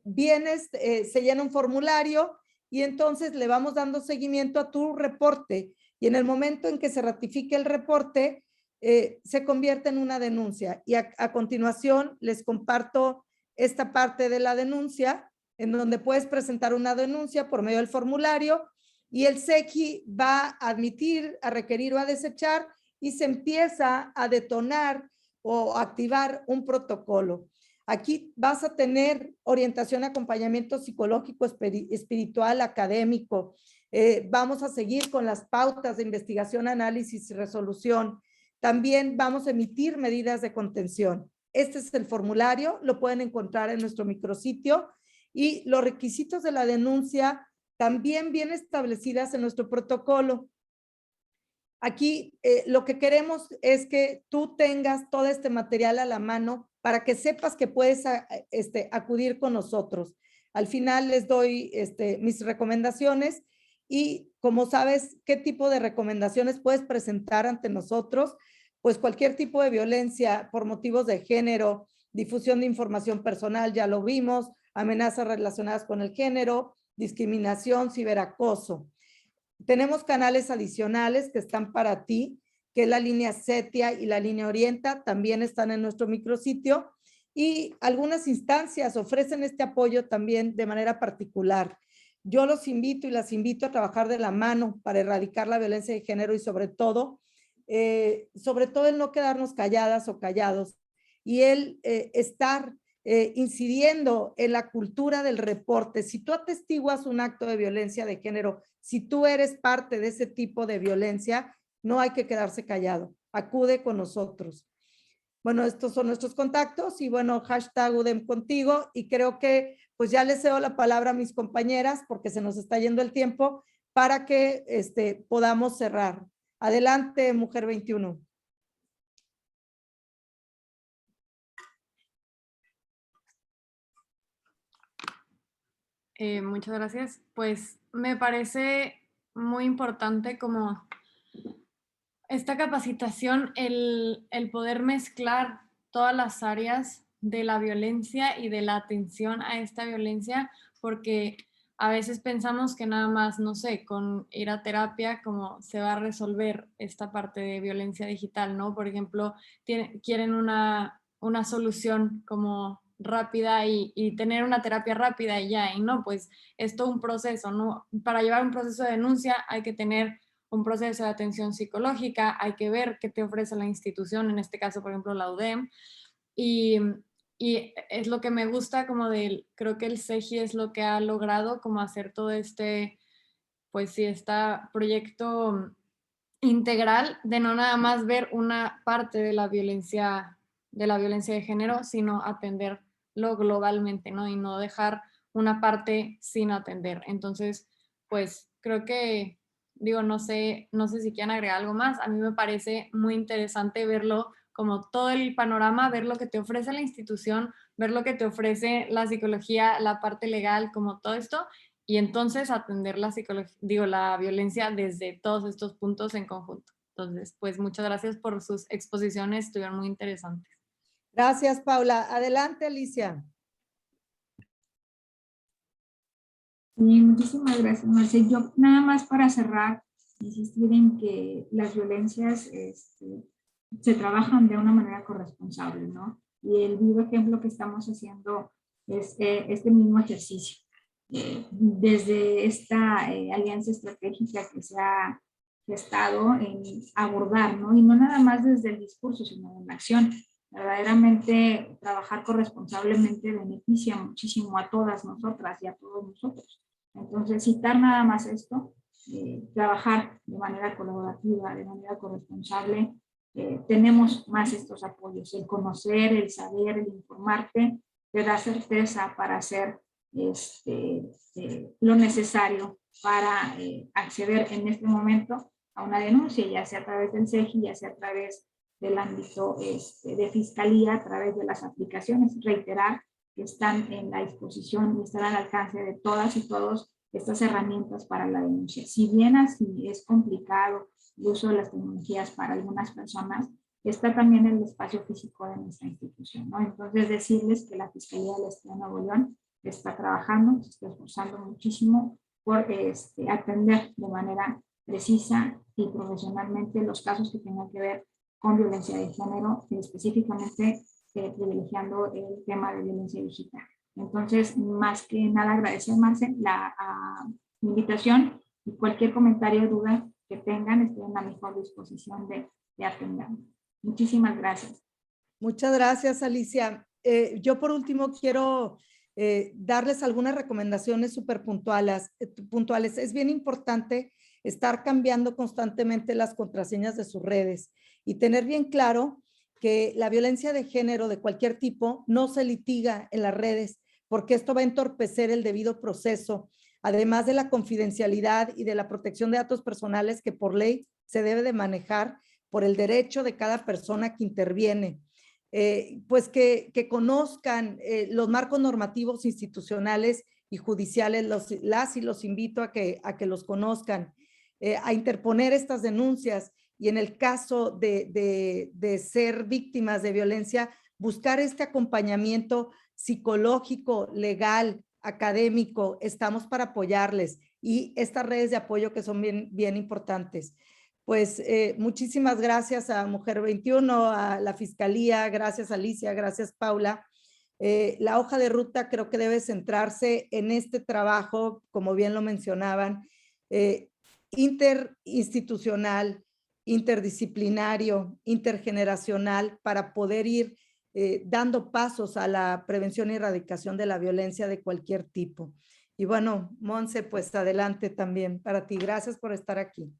Vienes, se llena un formulario y entonces le vamos dando seguimiento a tu reporte. Y en el momento en que se ratifique el reporte, se convierte en una denuncia. Y a continuación les comparto esta parte de la denuncia, en donde puedes presentar una denuncia por medio del formulario y el SEGI va a admitir, a requerir o a desechar y se empieza a detonar o activar un protocolo. Aquí vas a tener orientación, acompañamiento psicológico, espiritual, académico. Vamos a seguir con las pautas de investigación, análisis y resolución. También vamos a emitir medidas de contención. Este es el formulario, lo pueden encontrar en nuestro micrositio y los requisitos de la denuncia también vienen establecidas en nuestro protocolo. Aquí lo que queremos es que tú tengas todo este material a la mano para que sepas que puedes acudir con nosotros. Al final les doy mis recomendaciones y como sabes qué tipo de recomendaciones puedes presentar ante nosotros, pues cualquier tipo de violencia por motivos de género, difusión de información personal, ya lo vimos, amenazas relacionadas con el género, discriminación, ciberacoso. Tenemos canales adicionales que están para ti, que es la línea CETIA y la línea Orienta, también están en nuestro micrositio y algunas instancias ofrecen este apoyo también de manera particular. Yo los invito y las invito a trabajar de la mano para erradicar la violencia de género y sobre todo el no quedarnos calladas o callados y el estar incidiendo en la cultura del reporte. Si tú atestiguas un acto de violencia de género, si tú eres parte de ese tipo de violencia, no hay que quedarse callado. Acude con nosotros. Bueno, estos son nuestros contactos y bueno, hashtag UDEM contigo y creo que pues ya les cedo la palabra a mis compañeras porque se nos está yendo el tiempo para que podamos cerrar. Adelante, Mujer 21. Muchas gracias. Pues me parece muy importante como esta capacitación, el poder mezclar todas las áreas de la violencia y de la atención a esta violencia, porque a veces pensamos que nada más, no sé, con ir a terapia como se va a resolver esta parte de violencia digital, ¿no? Por ejemplo, quieren una solución como rápida y tener una terapia rápida y ya, y no, pues es todo un proceso, ¿no? Para llevar un proceso de denuncia hay que tener un proceso de atención psicológica, hay que ver qué te ofrece la institución, en este caso, por ejemplo, la UDEM, y es lo que me gusta como creo que el SEGI es lo que ha logrado como hacer todo pues sí, este proyecto integral de no nada más ver una parte de la violencia de género, sino atenderlo globalmente, ¿no? Y no dejar una parte sin atender. Entonces, pues creo que, digo, no sé si quieren agregar algo más. A mí me parece muy interesante verlo como todo el panorama, ver lo que te ofrece la institución, ver lo que te ofrece la psicología, la parte legal, como todo esto, y entonces atender la violencia desde todos estos puntos en conjunto. Entonces, pues muchas gracias por sus exposiciones, estuvieron muy interesantes. Gracias, Paula. Adelante, Alicia. Muchísimas gracias, Marce. Yo nada más para cerrar, insistir en que las violencias se trabajan de una manera corresponsable, ¿no? Y el vivo ejemplo que estamos haciendo es este mismo ejercicio. Desde esta alianza estratégica que se ha gestado en abordar, ¿no? Y no nada más desde el discurso, sino en la acción. Verdaderamente trabajar corresponsablemente beneficia muchísimo a todas nosotras y a todos nosotros. Entonces, citar nada más esto, trabajar de manera colaborativa, de manera corresponsable, tenemos más estos apoyos, el conocer, el saber, el informarte, te da certeza para hacer lo necesario para acceder en este momento a una denuncia, ya sea a través del SEGI, ya sea a través del ámbito de fiscalía, a través de las aplicaciones. Reiterar que están en la disposición y están al alcance de todas y todos estas herramientas para la denuncia. Si bien así es complicado el uso de las tecnologías para algunas personas, está también el espacio físico de nuestra institución, ¿no? Entonces, decirles que la Fiscalía del Estado de Nuevo León está trabajando, se está esforzando muchísimo por atender de manera precisa y profesionalmente los casos que tengan que ver con violencia de género, específicamente privilegiando el tema de violencia digital. Entonces, más que nada, agradecer, Marce, la invitación y cualquier comentario o duda que tengan, estoy en la mejor disposición de atender. Muchísimas gracias. Muchas gracias, Alicia. Yo por último quiero darles algunas recomendaciones súper puntuales. Es bien importante estar cambiando constantemente las contraseñas de sus redes y tener bien claro que la violencia de género de cualquier tipo no se litiga en las redes, porque esto va a entorpecer el debido proceso, además de la confidencialidad y de la protección de datos personales que por ley se debe de manejar por el derecho de cada persona que interviene. Pues que conozcan los marcos normativos institucionales y judiciales, los invito a que los conozcan, a interponer estas denuncias y en el caso de ser víctimas de violencia, buscar este acompañamiento psicológico, legal, académico. Estamos para apoyarles y estas redes de apoyo que son bien importantes. Pues muchísimas gracias a Mujer 21, a la Fiscalía, gracias Alicia, gracias Paula. La hoja de ruta creo que debe centrarse en este trabajo, como bien lo mencionaban, interinstitucional, interdisciplinario, intergeneracional, para poder ir dando pasos a la prevención y erradicación de la violencia de cualquier tipo. Y bueno, Monse, pues adelante también para ti. Gracias por estar aquí.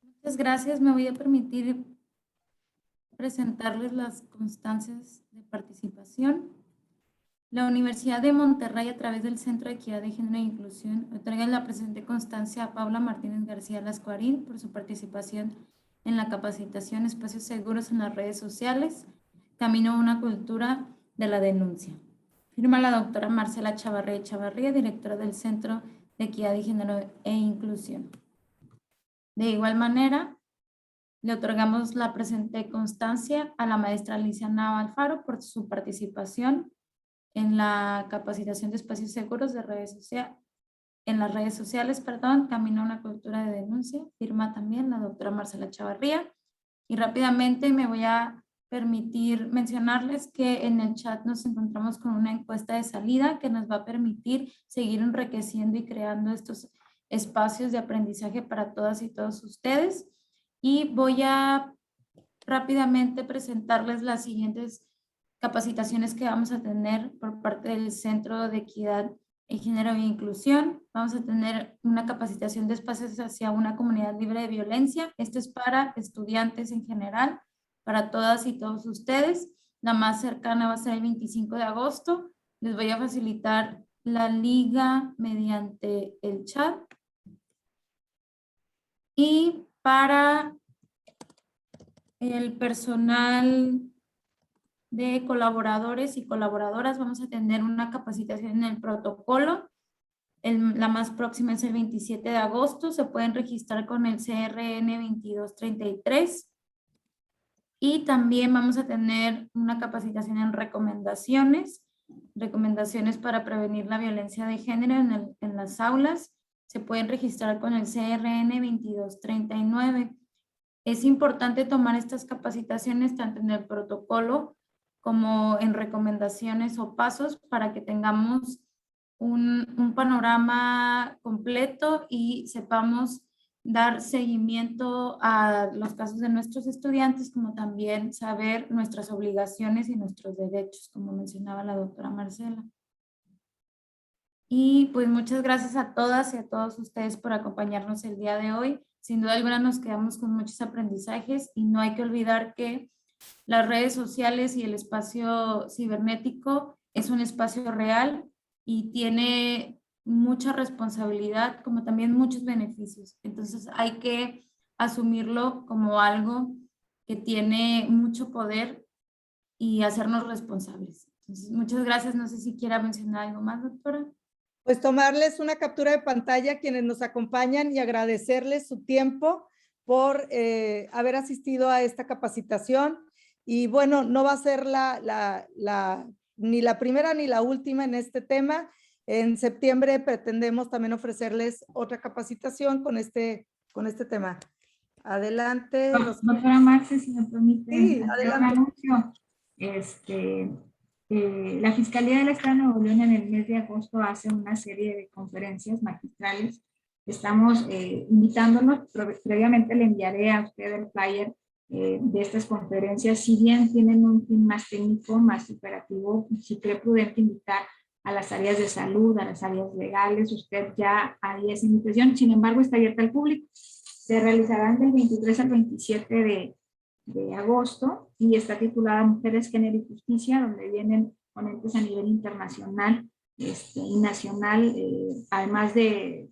Muchas gracias. Me voy a permitir presentarles las constancias de participación. La Universidad de Monterrey, a través del Centro de Equidad de Género e Inclusión, otorga la presente constancia a Paula Martínez García Lascuarín por su participación en la capacitación Espacios Seguros en las Redes Sociales, Camino a una Cultura de la Denuncia. Firma la doctora Marcela Chavarría, directora del Centro de Equidad de Género e Inclusión. De igual manera, le otorgamos la presente constancia a la maestra Alicia Nava Alfaro por su participación en la capacitación de espacios seguros de redes sociales, en las redes sociales, Camino a una cultura de denuncia. Firma también la doctora Marcela Chavarría. Y rápidamente me voy a permitir mencionarles que en el chat nos encontramos con una encuesta de salida que nos va a permitir seguir enriqueciendo y creando estos espacios de aprendizaje para todas y todos ustedes. Y voy a rápidamente presentarles las siguientes capacitaciones que vamos a tener por parte del Centro de Equidad en Género e Inclusión. Vamos a tener una capacitación de espacios hacia una comunidad libre de violencia. Esto es para estudiantes en general, para todas y todos ustedes. La más cercana va a ser el 25 de agosto. Les voy a facilitar la liga mediante el chat. Y para el personal de colaboradores y colaboradoras vamos a tener una capacitación en el protocolo. La más próxima es el 27 de agosto. Se pueden registrar con el CRN 2233. Y también vamos a tener una capacitación en recomendaciones para prevenir la violencia de género en las aulas. Se pueden registrar con el CRN 2239. Es importante tomar estas capacitaciones tanto en el protocolo como en recomendaciones o pasos para que tengamos un panorama completo y sepamos dar seguimiento a los casos de nuestros estudiantes, como también saber nuestras obligaciones y nuestros derechos, como mencionaba la doctora Marcela. Y pues muchas gracias a todas y a todos ustedes por acompañarnos el día de hoy. Sin duda alguna nos quedamos con muchos aprendizajes y no hay que olvidar que las redes sociales y el espacio cibernético es un espacio real y tiene mucha responsabilidad, como también muchos beneficios. Entonces hay que asumirlo como algo que tiene mucho poder y hacernos responsables. Entonces, muchas gracias. No sé si quiera mencionar algo más, doctora. Pues tomarles una captura de pantalla a quienes nos acompañan y agradecerles su tiempo por haber asistido a esta capacitación. Y bueno, no va a ser ni la primera ni la última en este tema. En septiembre pretendemos también ofrecerles otra capacitación con este tema. Adelante. Doctora Marce, si me permite, Sí, hacer un adelante. anuncio. La Fiscalía del Estado de Nuevo León en el mes de agosto hace una serie de conferencias magistrales. Estamos invitándonos, previamente le enviaré a usted el flyer de estas conferencias. Si bien tienen un fin más técnico, más operativo, si cree prudente invitar a las áreas de salud, a las áreas legales, usted ya haría esa invitación. Sin embargo, está abierta al público. Se realizarán del 23 al 27 de agosto y está titulada Mujeres, Género y Justicia, donde vienen ponentes a nivel internacional y nacional, además de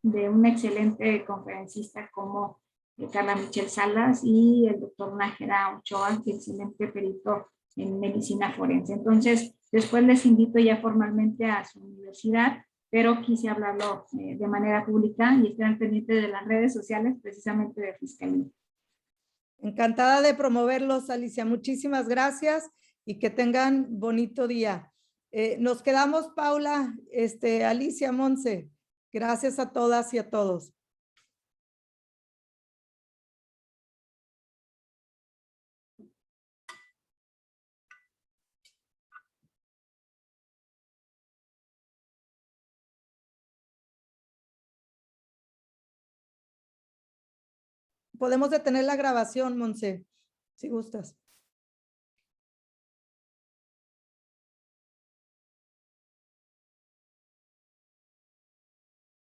un excelente conferencista como Carla Michelle Salas y el doctor Nájera Ochoa, que es excelente perito en medicina forense. Entonces, después les invito ya formalmente a su universidad, pero quise hablarlo de manera pública y estén pendientes de las redes sociales precisamente de Fiscalía. Encantada de promoverlos, Alicia. Muchísimas gracias y que tengan bonito día. Nos quedamos, Paula, Alicia, Monse. Gracias a todas y a todos. Podemos detener la grabación, Monse, si gustas.